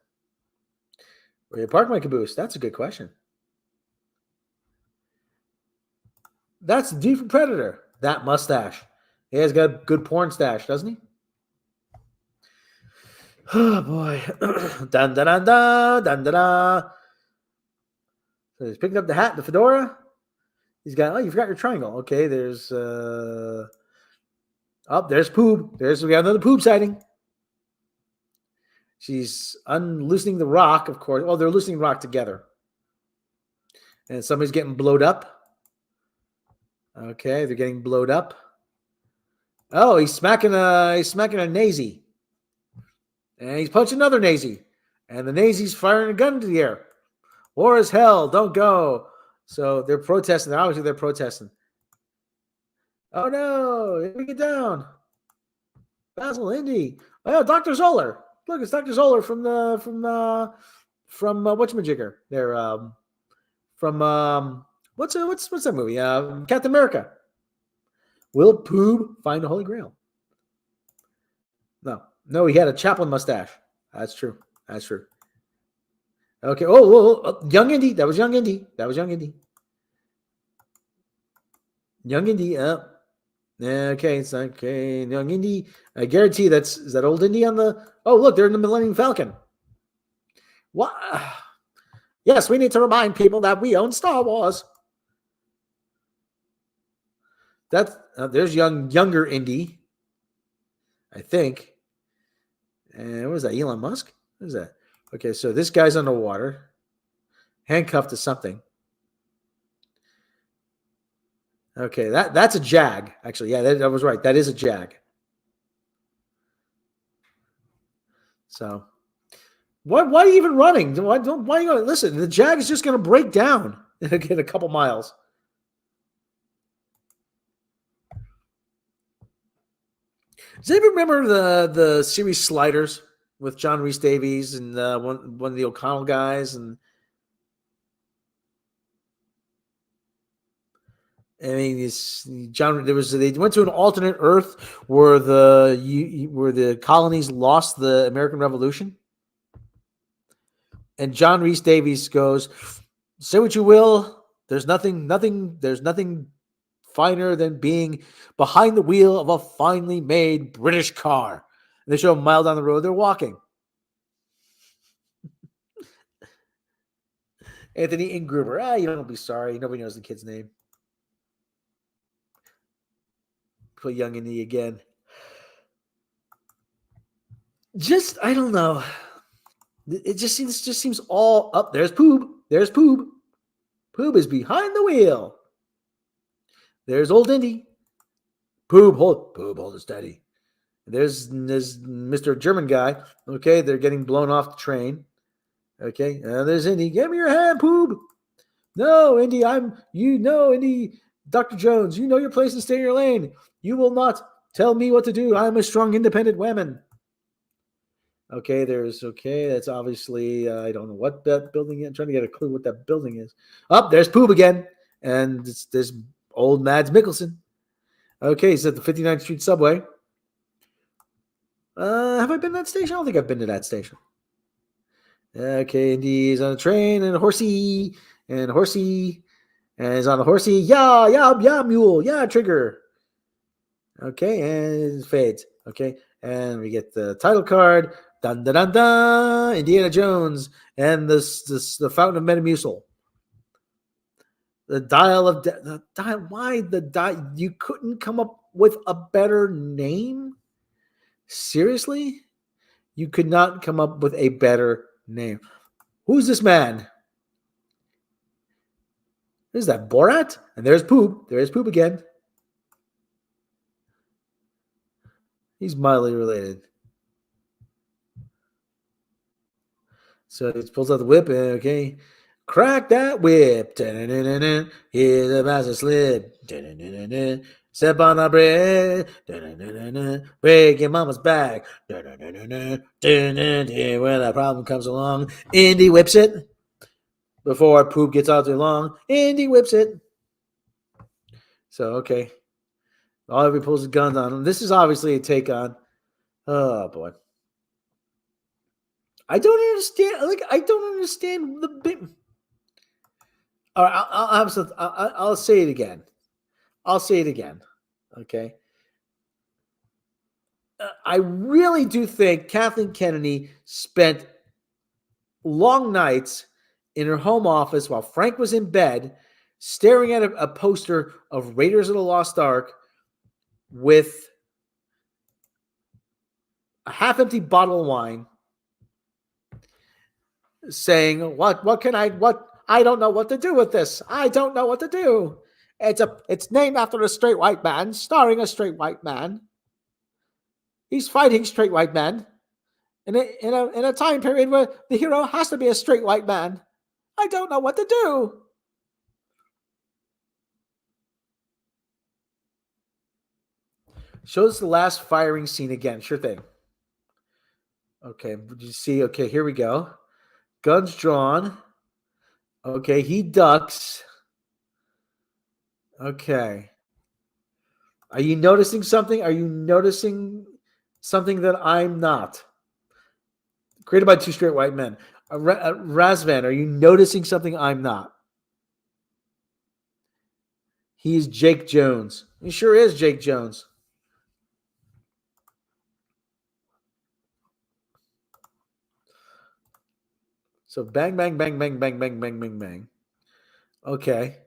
A: Where you park my caboose? That's a good question. That's the dude from Predator. That mustache. He has got a good porn stash, doesn't he? Oh boy. Dun da da da dun da da. So he's picking up the hat, the fedora. He's got, you forgot your triangle. Okay, there's there's Poob. We got another Poob sighting. She's unloosening the rock, of course. Well, they're loosening the rock together. And somebody's getting blowed up. Okay, they're getting blowed up. Oh, he's smacking a nazi. And he's punching another nazi. And the nazi's firing a gun into the air. War is hell. Don't go. So they're protesting. Obviously, they're protesting. Oh, no. Let me get down. Basil Indy. Oh, Dr. Zoller. Look, it's Dr. Zoller from whatchamajigger. They're from what's that movie? Captain America. Will Poob find the Holy Grail? No, he had a Chaplin mustache. That's true. Okay. Oh, Young Indy. That was Young Indy. Young Indy. Okay, it's okay. Young Indy. I guarantee is that old Indy on the. Oh, look, they're in the Millennium Falcon. What? Yes, we need to remind people that we own Star Wars. That's there's younger Indy, I think. And what was that? Elon Musk? What is that? Okay, so this guy's underwater, handcuffed to something. Okay, that's a Jag. Actually, yeah, that was right. That is a Jag. So, why are you even running? Why are you going to listen? The Jag is just going to break down in a couple miles. Does anybody remember the series Sliders with John Rhys Davies and one of the O'Connell guys? And I mean, it's John. They went to an alternate Earth where the colonies lost the American Revolution, and John Rhys Davies goes, "Say what you will, there's nothing finer than being behind the wheel of a finely made British car." And they show a mile down the road, they're walking. Anthony Ingruber, you don't be sorry. Nobody knows the kid's name. Put young Indy again. I don't know. It just seems all up. There's Poob. There's Poob. Poob is behind the wheel. There's old Indy. Poob, hold it steady. There's Mr. German guy. Okay, they're getting blown off the train. Okay, there's Indy. Give me your hand, Poob. No, Indy, Indy. Dr. Jones, you know your place and stay in your lane. You will not tell me what to do. I'm a strong, independent woman. Okay, that's obviously, I don't know what that building is. I'm trying to get a clue what that building is. There's Poob again. And there's old Mads Mikkelsen. Okay, he's at the 59th Street subway. Have I been to that station? I don't think I've been to that station. Okay, Indy's on a train and a horsey. And he's on the horsey. Yeah, mule. Yeah, trigger. Okay, and it fades. Okay, and we get the title card. Dun dun dun dun. Indiana Jones and the Fountain of Metamucil. The dial of the dial. Why the dial? You couldn't come up with a better name? Seriously? You could not come up with a better name. Who's this man? Is that Borat? And there's Poob. There's Poob again. He's mildly related. So he pulls out the whip, and okay. Crack that whip. Here's the master slip. Step on the bread. Break your mama's back. When a problem comes along, Indy whips it. Before Poob gets out too long, Indy whips it. So, okay. Oliver pulls his guns on him. This is obviously a take on. Oh, boy. I don't understand. I don't understand the bit. All right, I'll say it again. Okay. I really do think Kathleen Kennedy spent long nights in her home office while Frank was in bed, staring at a poster of Raiders of the Lost Ark with a half-empty bottle of wine, saying, "What I don't know what to do with this. I don't know what to do. It's named after a straight white man, starring a straight white man. He's fighting straight white men in a time period where the hero has to be a straight white man. I don't know what to do." Shows the last firing scene again. Sure thing. Okay, did you see? Okay, here we go. Guns drawn. Okay, he ducks. Okay. Are you noticing something? Are you noticing something that I'm not? Created by two straight white men. Razvan, are you noticing something I'm not? He's Jake Jones. He sure is Jake Jones. So bang, bang, bang, bang, bang, bang, bang, bang, bang. Okay.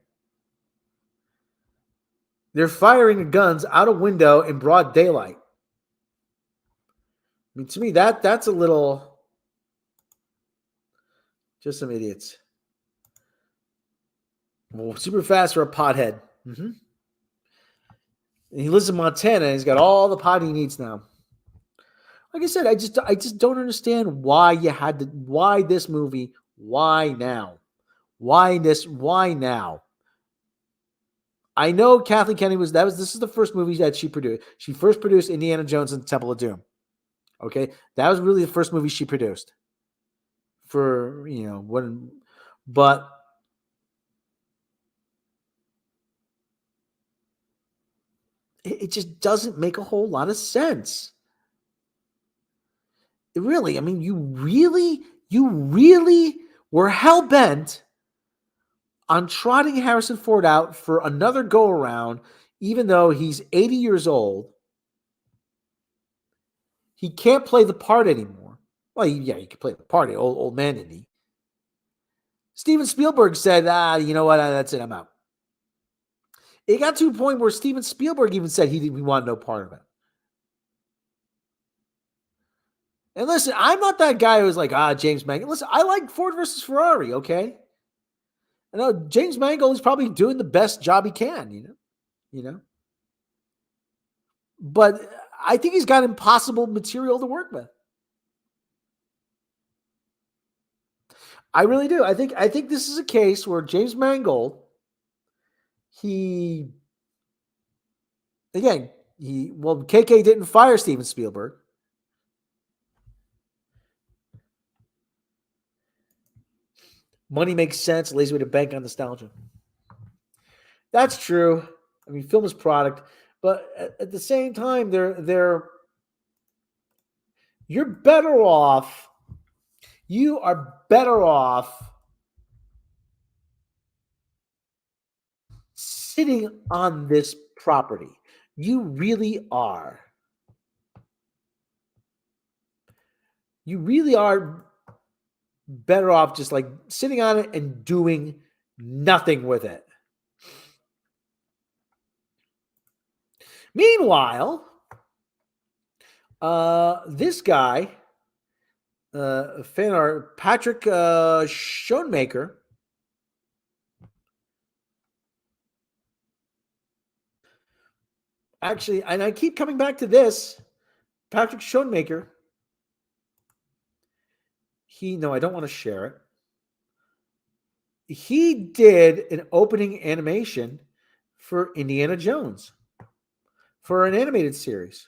A: They're firing guns out a window in broad daylight. I mean, to me, that's a little... Just some idiots. Well, super fast for a pothead. Mm-hmm. And he lives in Montana, and he's got all the pot he needs now. Like I said, I just don't understand why this movie, why now? Why now? I know Kathleen Kennedy this is the first movie that she produced. She first produced Indiana Jones and the Temple of Doom. Okay. That was really the first movie she produced for, but it just doesn't make a whole lot of sense. Really, I mean, you really were hell-bent on trotting Harrison Ford out for another go-around, even though he's 80 years old. He can't play the part anymore. Well, yeah, he can play the part, old man Indy. Steven Spielberg said, you know what, that's it, I'm out. It got to a point where Steven Spielberg even said he wanted no part of it. And listen, I'm not that guy who's like, James Mangold. Listen, I like Ford versus Ferrari, okay? I know James Mangold is probably doing the best job he can, you know. But I think he's got impossible material to work with. I really do. I think this is a case where James Mangold, KK didn't fire Steven Spielberg. Money makes sense. Lazy way to bank on nostalgia. That's true. I mean, film is product, but at the same time, you're better off. You are better off sitting on this property. You really are. You really are better off just like sitting on it and doing nothing with it. Meanwhile, this guy, fan art, Patrick Schoenmaker, actually, and I keep coming back to this, Patrick Schoenmaker. I don't want to share it. He did an opening animation for Indiana Jones for an animated series.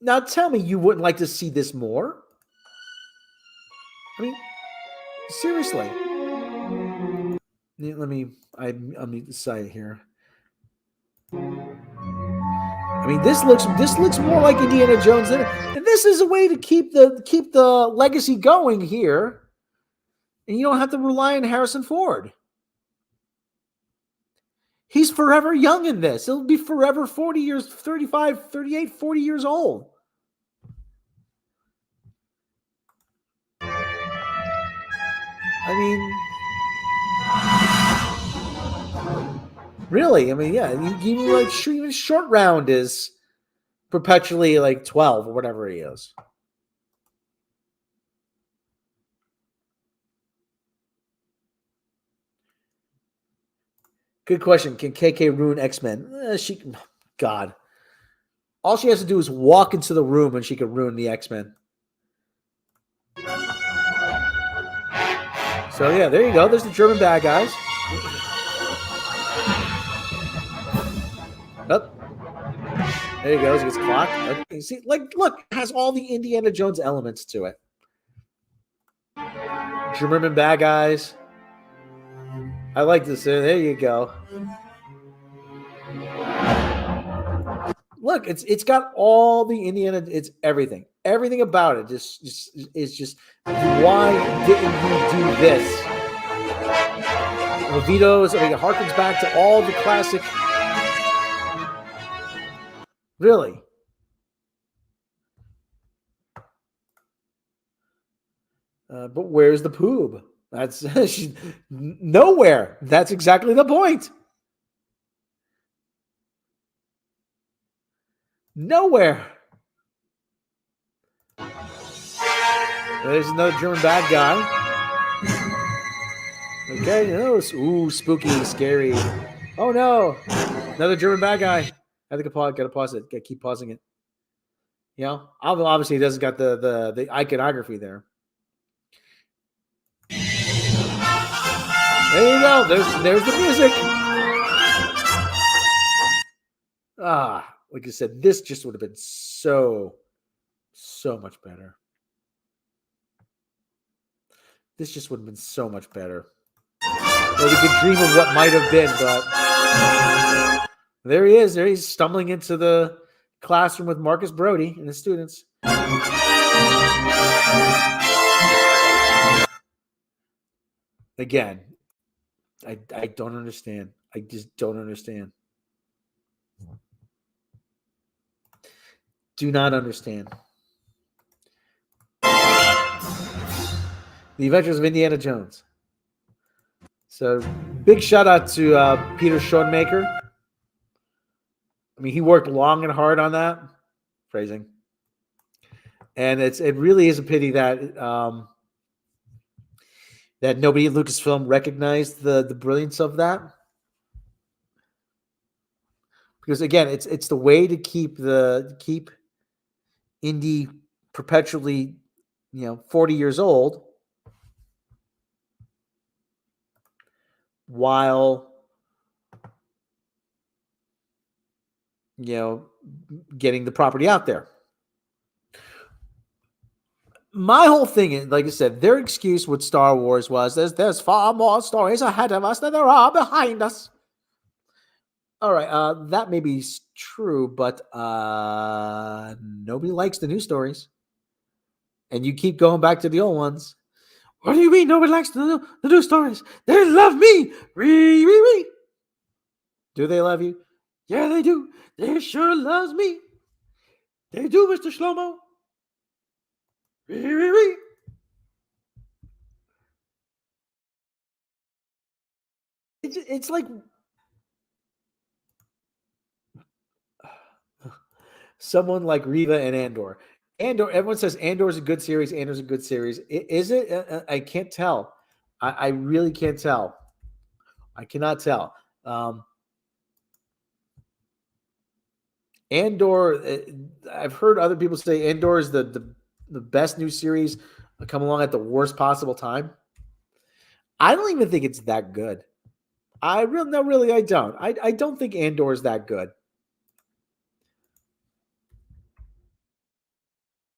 A: Now tell me you wouldn't like to see this more. I mean, seriously. I need to say here. I mean, this looks more like Indiana Jones than it. And this is a way to keep the legacy going here. And you don't have to rely on Harrison Ford. He's forever young in this. He'll be forever 40 years, 35, 38, 40 years old. I mean, really? I mean, yeah. You like even Short Round is perpetually like 12 or whatever he is. Good question. Can KK ruin X-Men? God. All she has to do is walk into the room and she could ruin the X-Men. So, yeah, there you go. There's the German bad guys. Oh. There he goes. He gets clocked. Okay. See, look, it has all the Indiana Jones elements to it. German bad guys. I like this. There you go. Look, it's got all the Indiana. It's everything. Everything about it is just. Why didn't you do this? Vito's. I mean, it harkens back to all the classic. Really. But where's the poob? That's nowhere. That's exactly the point. Nowhere. There's another German bad guy. Okay, ooh, spooky, scary. Oh no, another German bad guy. I think gotta pause it. Gotta keep pausing it. You know, obviously it doesn't got the iconography there. There you go. There's the music. Like I said, this just would have been so much better. This just would have been so much better. Well, we could dream of what might have been, but there he is. There he's stumbling into the classroom with Marcus Brody and his students. Again, I don't understand. I just don't understand. Do not understand. The Adventures of Indiana Jones. So, big shout out to Peter Schoenmaker. I mean, he worked long and hard on that. Phrasing. And it really is a pity that that nobody at Lucasfilm recognized the brilliance of that. Because again, it's the way to keep Indy perpetually, 40 years old, while getting the property out there. My whole thing is, like I said, their excuse with Star Wars was there's far more stories ahead of us than there are behind us. All right, that may be true, but nobody likes the new stories, and you keep going back to the old ones. What do you mean nobody likes the new stories? They love me. Do they love you? Yeah, they do. They sure loves me. They do, Mr. Shlomo. It's like someone like Riva and Andor. Everyone says Andor's a good series. Andor's a good series. Is it? I can't tell. I really can't tell. I cannot tell. Andor, I've heard other people say Andor is the best new series come along at the worst possible time. I don't even think it's that good. I don't. I don't think Andor is that good.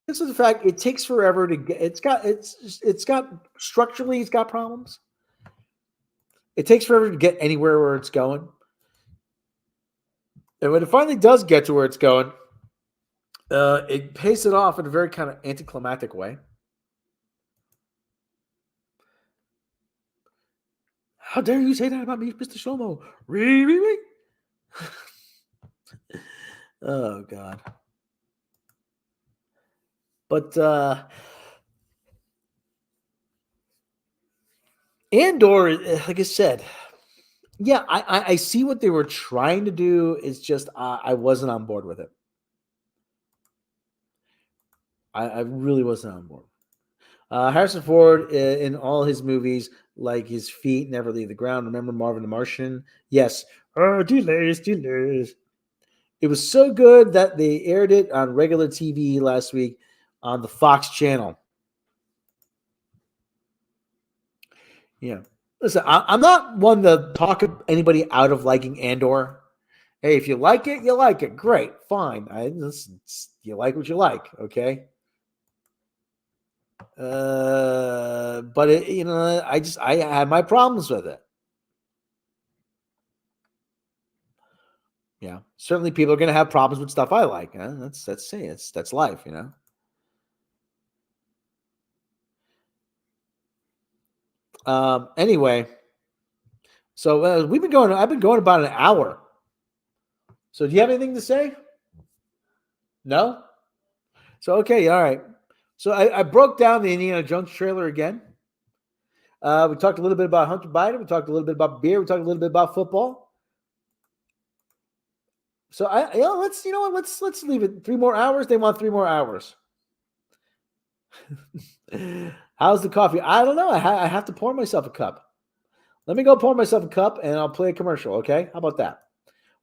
A: This is the fact it takes forever to get. It's got structurally, it's got problems. It takes forever to get anywhere where it's going. And when it finally does get to where it's going, it pays it off in a very kind of anticlimactic way. How dare you say that about me, Mr. Shlomo? Really? Oh, God. But Andor, like I said, yeah, I see what they were trying to do. It's just I wasn't on board with it. I really wasn't on board. Harrison Ford, in all his movies, like his feet never leave the ground. Remember Marvin the Martian? Yes. Delays. It was so good that they aired it on regular TV last week on the Fox channel. Yeah. Listen, I'm not one to talk anybody out of liking Andor. Hey, if you like it, you like it. Great. Fine. You like what you like. Okay. But I had my problems with it. Yeah, certainly people are going to have problems with stuff I like. That's life, Anyway, so I've been going about an hour. So do you have anything to say? No. So okay, all right. So I broke down the Indiana Jones trailer again. We talked a little bit about Hunter Biden. We talked a little bit about beer. We talked a little bit about football. So let's leave it 3 more hours. They want 3 more hours. How's the coffee? I don't know. I have to pour myself a cup. Let me go pour myself a cup and I'll play a commercial. Okay. How about that?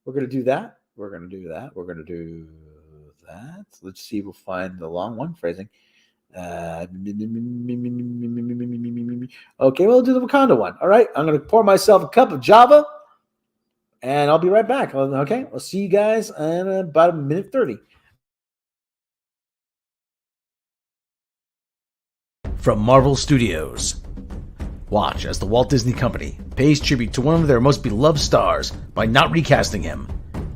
A: We're going to do that. We're going to do that. We're going to do that. Let's see if we'll find the long one. Phrasing. Okay, we'll do the Wakanda one. All right, I'm going to pour myself a cup of Java, and I'll be right back. Okay, I'll see you guys in about a minute 30.
D: From Marvel Studios. Watch as the Walt Disney Company pays tribute to one of their most beloved stars by not recasting him,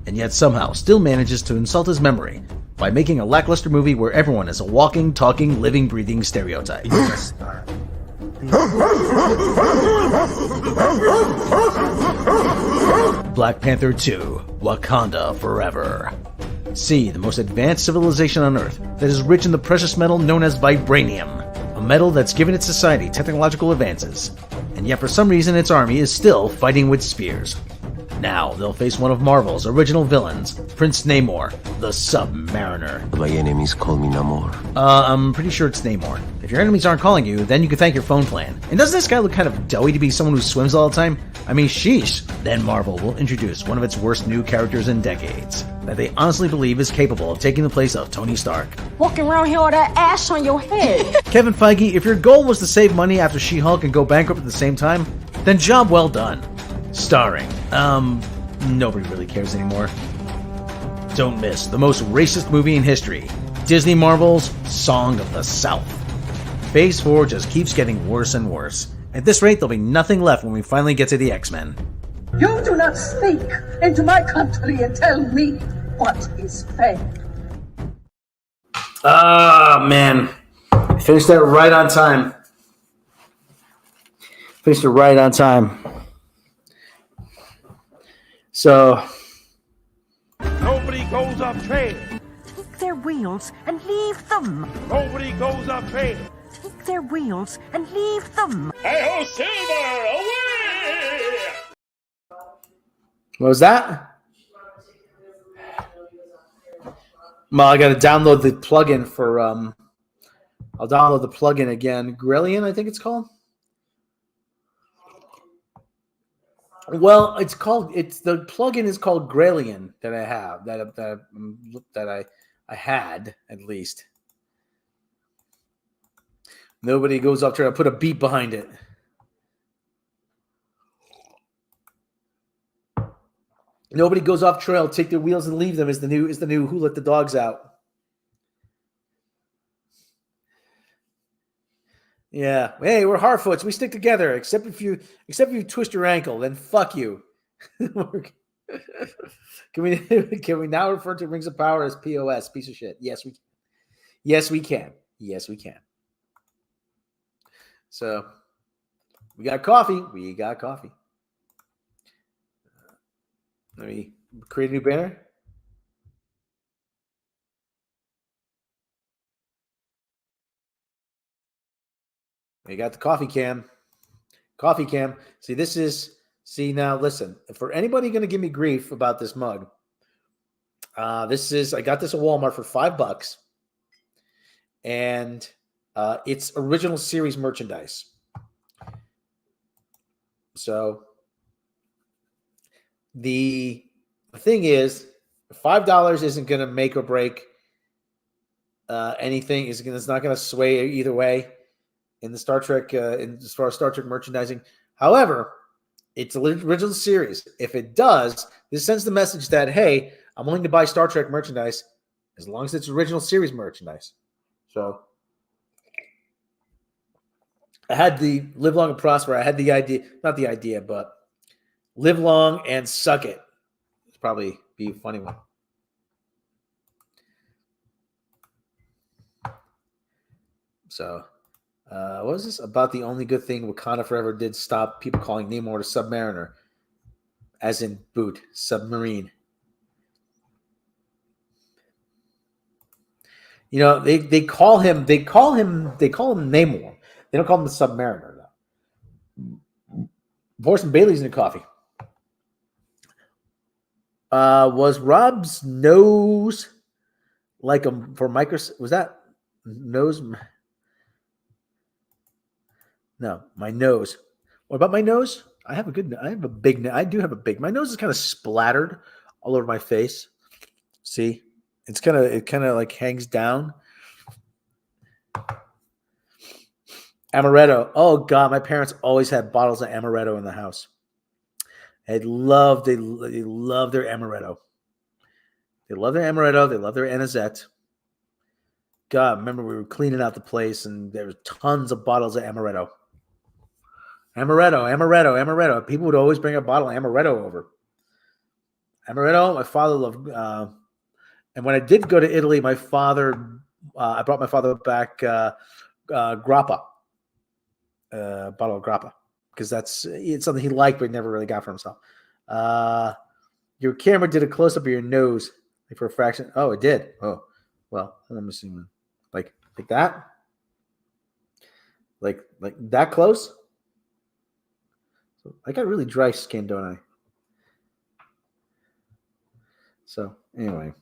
D: and yet somehow still manages to insult his memory by making a lackluster movie where everyone is a walking, talking, living, breathing stereotype. Black Panther 2: Wakanda Forever. See the most advanced civilization on Earth that is rich in the precious metal known as vibranium, a metal that's given its society technological advances, and yet for some reason its army is still fighting with spears. Now they'll face one of Marvel's original villains, Prince Namor, the Submariner.
E: My enemies call me Namor.
D: I'm pretty sure it's Namor. If your enemies aren't calling you, then you can thank your phone plan. And doesn't this guy look kind of doughy to be someone who swims all the time? I mean, sheesh. Then Marvel will introduce one of its worst new characters in decades, that they honestly believe is capable of taking the place of Tony Stark.
F: Walking around here with that ash on your head.
D: Kevin Feige, if your goal was to save money after She-Hulk and go bankrupt at the same time, then job well done. Starring, nobody really cares anymore. Don't miss the most racist movie in history, Disney Marvel's Song of the South. Phase 4 just keeps getting worse and worse. At this rate, there'll be nothing left when we finally get to the X-Men.
G: You do not speak into my country and tell me what is fair.
A: Ah, man. Finished that right on time. Finished it right on time. So,
H: Nobody goes off trail.
F: Take their wheels and leave them.
H: Nobody goes off trail.
F: Take their wheels and leave them.
H: Hey-ho, Silver, away!
A: what was that? Well, I got to download the plugin for, I'll download the plugin again. Grillion, I think it's called. Well, the plugin is called Gralian that I have, that I had at least. Nobody goes up to put a beat behind it. Nobody goes off trail, take their wheels and leave them is the new Who Let the Dogs Out. Yeah. Hey, we're Harfoots. We stick together, except if you twist your ankle, then fuck you. Can we now refer to Rings of Power as POS, piece of shit? Yes, we can. Yes, we can. Yes, we can. So we got coffee. We got coffee. Let me create a new banner. We got the coffee cam. Coffee cam. See, now listen. For anybody going to give me grief about this mug, I got this at Walmart for $5, and it's original series merchandise. So the thing is, $5 isn't going to make or break anything. It's not going to sway either way in the Star Trek, as far as Star Trek merchandising. However, it's an original series. If it does, this sends the message that, hey, I'm willing to buy Star Trek merchandise as long as it's original series merchandise. So I had the Live Long and Prosper. I had the idea, not the idea, but Live Long and Suck It. It's probably be a funny one. So, what was this? About the only good thing Wakanda Forever did stop people calling Namor the Submariner, as in boot, submarine. You know, they call him Namor. They don't call him the Submariner, though. Pour some Bailey's in your coffee. Was Rob's nose like a for Microsoft? Was that nose? No, my nose. What about my nose? I do have a big. My nose is kind of splattered all over my face. See, it kind of like hangs down. Amaretto. Oh God, my parents always had bottles of amaretto in the house. They love their amaretto. They love their amaretto. They love their anisette. God, remember we were cleaning out the place and there were tons of bottles of amaretto. Amaretto. People would always bring a bottle of amaretto over. Amaretto, my father loved. And when I did go to Italy, I brought my father back grappa, bottle of grappa, because it's something he liked but never really got for himself. Your camera did a close up of your nose for a fraction. Oh, it did. Oh, well, let me see. Like that, like that close. So I got really dry skin, don't I? So anyway,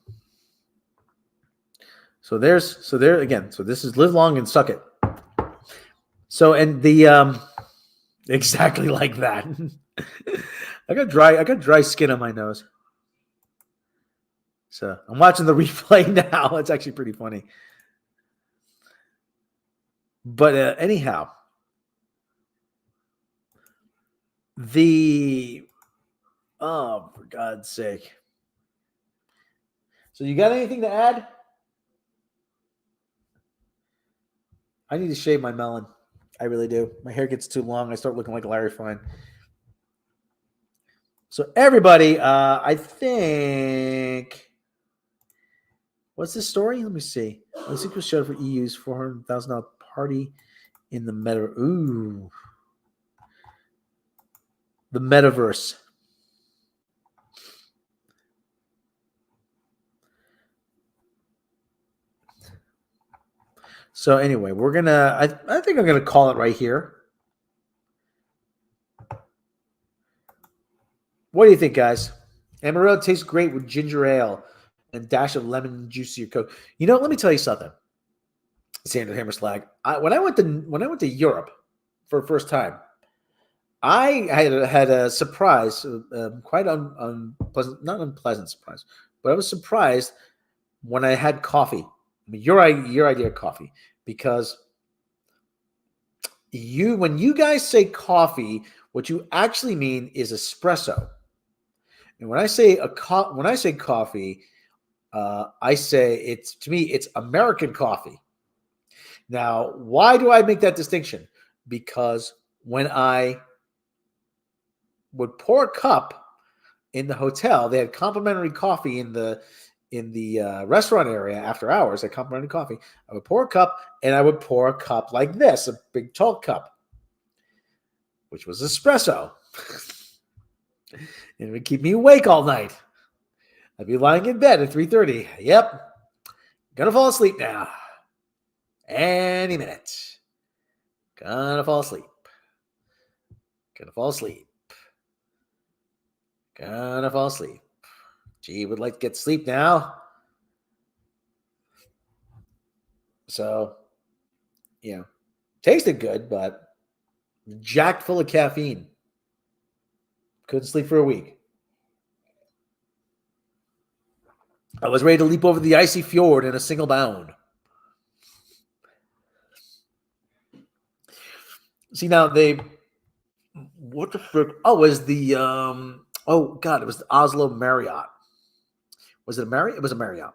A: so there again. So this is live long and suck it. So and the exactly like that. I got dry skin on my nose. So I'm watching the replay now. It's actually pretty funny. But anyhow, for God's sake. So you got anything to add? I need to shave my melon. I really do. My hair gets too long. I start looking like Larry Fine. So everybody, I think, what's this story? Let me see. The secret show for EU's $400,000 party in the the metaverse. So anyway, we're gonna. I think I'm gonna call it right here. What do you think, guys? Amaretto tastes great with ginger ale and dash of lemon juice or Coke. You know, let me tell you something. Sandra Hammerslag. When I went to Europe for the first time, I had a surprise, quite unpleasant, not unpleasant surprise, but I was surprised when I had coffee. I mean, your idea of coffee, because when you guys say coffee, what you actually mean is espresso. And when I say coffee, I say it's American coffee. Now, why do I make that distinction? Because when I would pour a cup in the hotel, they had complimentary coffee in the restaurant area after hours. They had complimentary coffee. I would pour a cup, and I would pour a cup like this, a big tall cup, which was espresso. And it would keep me awake all night. I'd be lying in bed at 3:30. Yep. Gonna fall asleep now. Any minute. Gonna fall asleep. Gee, would like to get sleep now. So, tasted good, but jacked full of caffeine. Couldn't sleep for a week. I was ready to leap over the icy fjord in a single bound. See, now what the frick? Oh, it was the it was the Oslo Marriott. Was it a Marriott? It was a Marriott.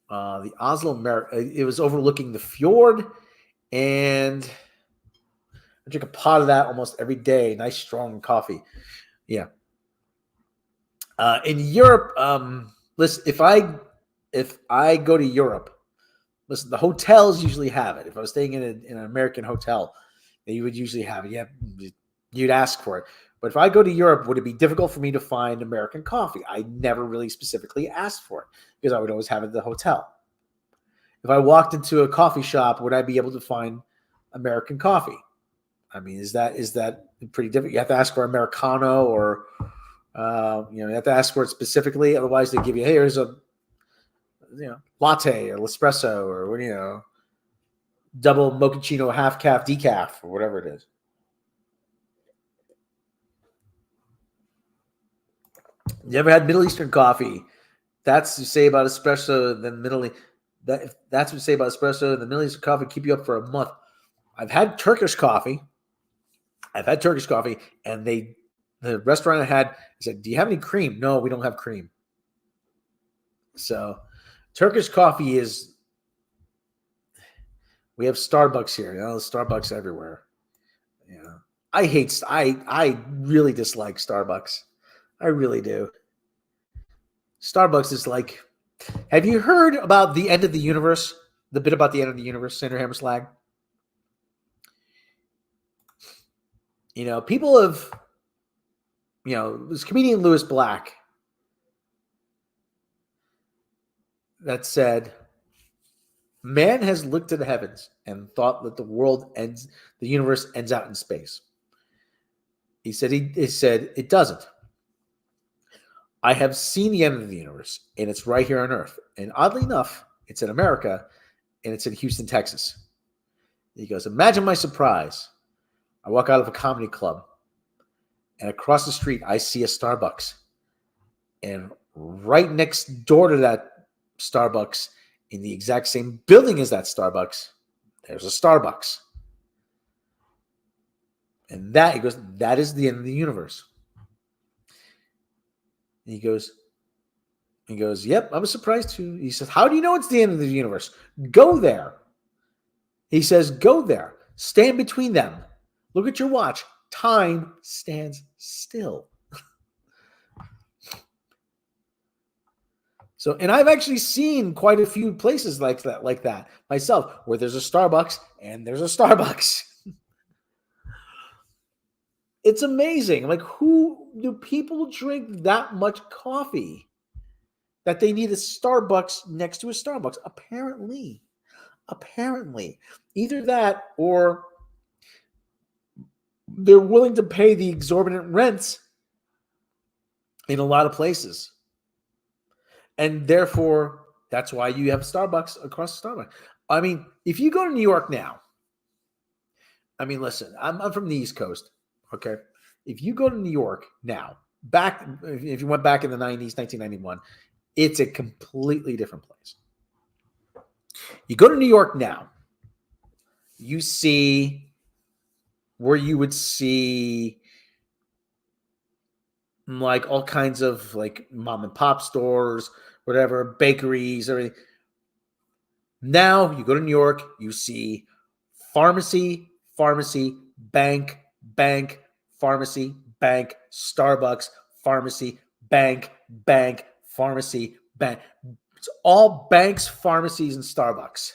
A: The Oslo Marriott. It was overlooking the fjord, and I drink a pot of that almost every day. Nice strong coffee. Yeah. In Europe, listen, if I go to Europe, listen, the hotels usually have it. If I was staying in an American hotel, you would usually have it. Yeah, you'd ask for it. But if I go to Europe, would it be difficult for me to find American coffee? I never really specifically asked for it because I would always have it at the hotel. If I walked into a coffee shop, would I be able to find American coffee? I mean, is that pretty difficult? You have to ask for Americano, or you have to ask for it specifically. Otherwise, they give you, hey, here's a latte or espresso or double mochaccino, half calf, decaf, or whatever it is. You ever had Middle Eastern coffee? That's to say about espresso than Middle East. That's what you say about espresso. The millions of coffee keep you up for a month. I've had Turkish coffee. And the restaurant I had said, "Do you have any cream?" No, we don't have cream. So Turkish coffee is. We have Starbucks here. Starbucks everywhere. Yeah, I really dislike Starbucks. I really do. Starbucks is like. Have you heard about the end of the universe? The bit about the end of the universe, Senator Hammerslag? People have, this comedian Louis Black that said, man has looked to the heavens and thought that the universe ends out in space. He said, it doesn't. I have seen the end of the universe, and it's right here on Earth. And oddly enough, it's in America, and it's in Houston, Texas. He goes, imagine my surprise. I walk out of a comedy club, and across the street, I see a Starbucks. And right next door to that Starbucks, in the exact same building as that Starbucks, there's a Starbucks. And he goes, that is the end of the universe. And he goes, yep, I was surprised too. He says, how do you know it's the end of the universe? Go there. He says, go there. Stand between them. Look at your watch. Time stands still. So, and I've actually seen quite a few places like that myself, where there's a Starbucks and there's a Starbucks. It's amazing. Like, who do people drink that much coffee that they need a Starbucks next to a Starbucks? Apparently, either that or they're willing to pay the exorbitant rents in a lot of places. And therefore, that's why you have Starbucks across the Starbucks. I mean, if you go to New York now, I mean, listen, I'm from the East Coast, okay? If you go to New York now, if you went back in the 90s, 1991, it's a completely different place. You go to New York now, you see where you would see like all kinds of like mom and pop stores, whatever, bakeries, everything. Now you go to New York, you see pharmacy, bank, pharmacy, bank, Starbucks, pharmacy, bank, pharmacy, bank. It's all banks, pharmacies, and Starbucks.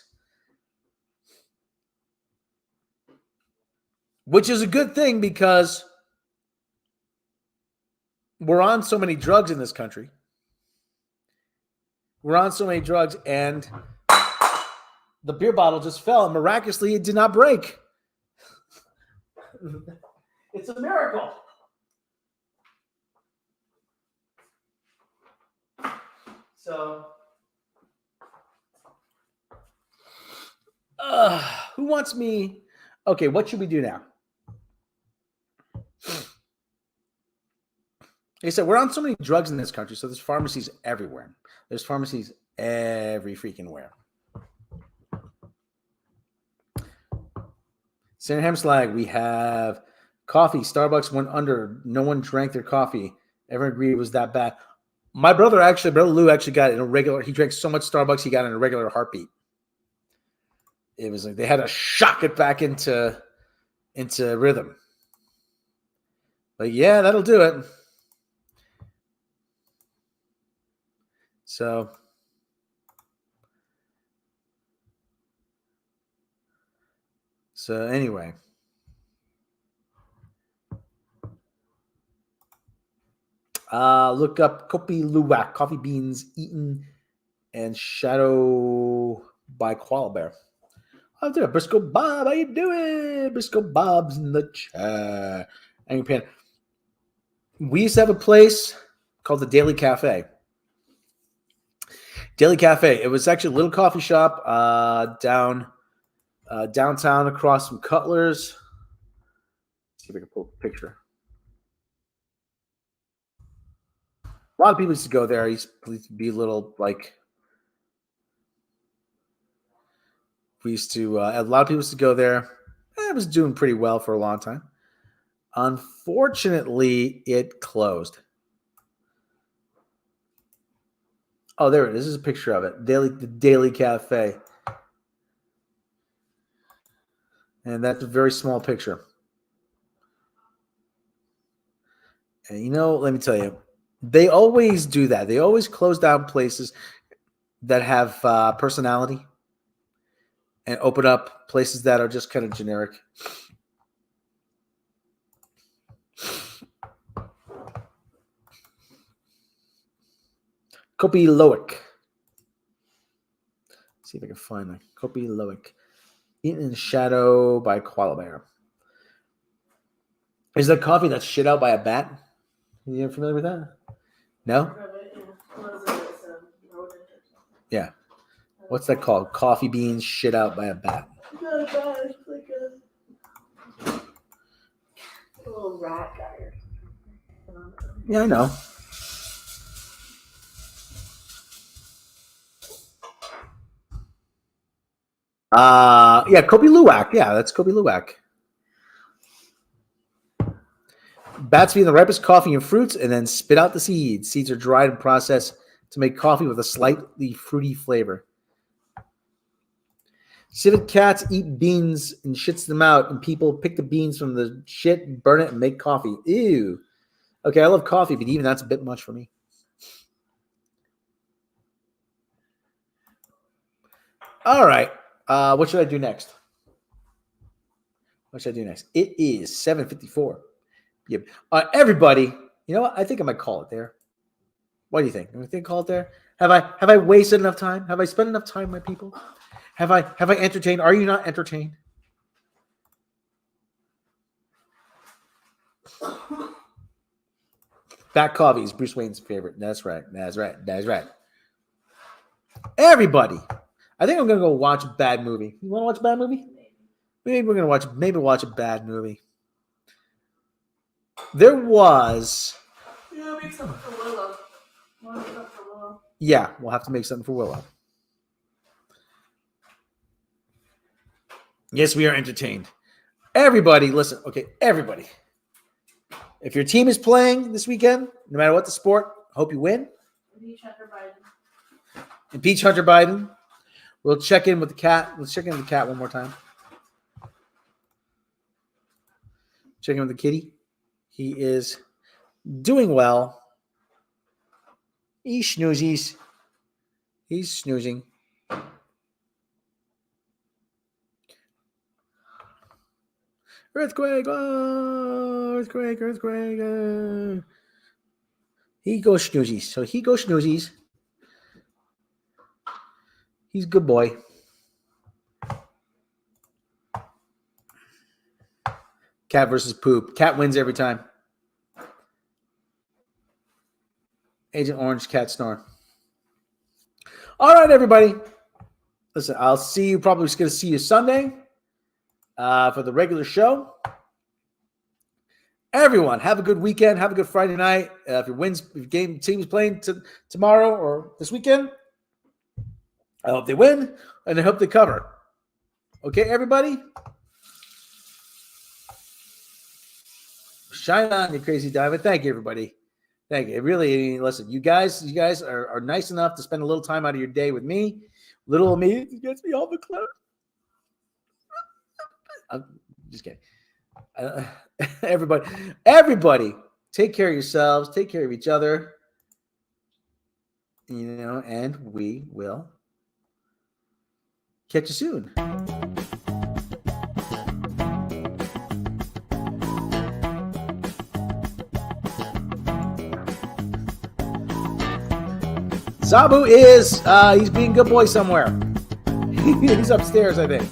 A: Which is a good thing because we're on so many drugs in this country. We're on so many drugs, and the beer bottle just fell, and miraculously it did not break. It's a miracle. So, who wants me? Okay, what should we do now? Like I said, we're on so many drugs in this country, so there's pharmacies everywhere. There's pharmacies every freaking where. Senator Hammerslag, we have coffee. Starbucks went under. No one drank their coffee. Everyone agreed it was that bad. My brother Lou actually got it in a regular. He drank so much Starbucks, he got in a regular heartbeat. It was like they had to shock it back into rhythm. But yeah, that'll do it. So anyway. Look up Kopi Luwak, coffee beans eaten and shadow by Koala Bear. How there, Briscoe Bob? How you doing? Briscoe Bob's in the chat. Angry Panda. We used to have a place called the Daily Cafe. Daily Cafe. It was actually a little coffee shop downtown across from Cutler's. Let's see if I can pull a picture. A lot of people used to go there. It used to be a little like We used to, a lot of people used to go there. It was doing pretty well for a long time. Unfortunately, it closed. Oh, there it is. This is a picture of it. The Daily Cafe. And that's a very small picture. And let me tell you, they always do that. They always close down places that have personality and open up places that are just kind of generic. Kopi Loic. See if I can find that. Kopi Loic. Eaten in the Shadow by Koala Bear. Is that coffee that's shit out by a bat? You familiar with that? No? Yeah. What's that called? Coffee beans shit out by a bat.
B: Not a bat, it's like a little rat guy.
A: Yeah, I know. Yeah, Kopi Luwak. Yeah, that's Kopi Luwak. Bats feed the ripest coffee and fruits and then spit out the seeds. Seeds are dried and processed to make coffee with a slightly fruity flavor. Civet cats eat beans and shits them out, and people pick the beans from the shit, burn it, and make coffee. Ew. Okay, I love coffee, but even that's a bit much for me. All right. What should I do next? It is 7:54. Yep. Everybody, you know what? I think I might call it there. What do you think? Do you think call it there? Have I wasted enough time? Have I spent enough time, my people? Have I entertained? Are you not entertained? Bat coffee is Bruce Wayne's favorite. That's right. Everybody, I think I'm gonna go watch a bad movie. You want to watch a bad movie? Maybe we're gonna watch a bad movie. There was.
B: Yeah, make something for Willow.
A: Yeah, we'll have to make something for Willow. Yes, we are entertained. Everybody, listen. Okay, everybody. If your team is playing this weekend, no matter what the sport, hope you win. Impeach Hunter Biden. We'll check in with the cat. Let's check in with the cat one more time. Check in with the kitty. He is doing well. He snoozes. He's snoozing. Earthquake! Oh, earthquake! He goes snoozies. So he goes snoozies. He's a good boy. Cat versus poop. Cat wins every time. Agent Orange, cat snore. All right, everybody. Listen, I'll see you. Probably going to see you Sunday for the regular show. Everyone, have a good weekend. Have a good Friday night. If your team is playing tomorrow or this weekend, I hope they win and I hope they cover. Okay, everybody? Shine on, you crazy diamond. Thank you, everybody. Thank you. Really, listen, you guys are nice enough to spend a little time out of your day with me. Little old me gets me all the clothes. I'm just kidding. Everybody, take care of yourselves. Take care of each other. And we will catch you soon. Sabu is, he's being a good boy somewhere. He's upstairs, I think.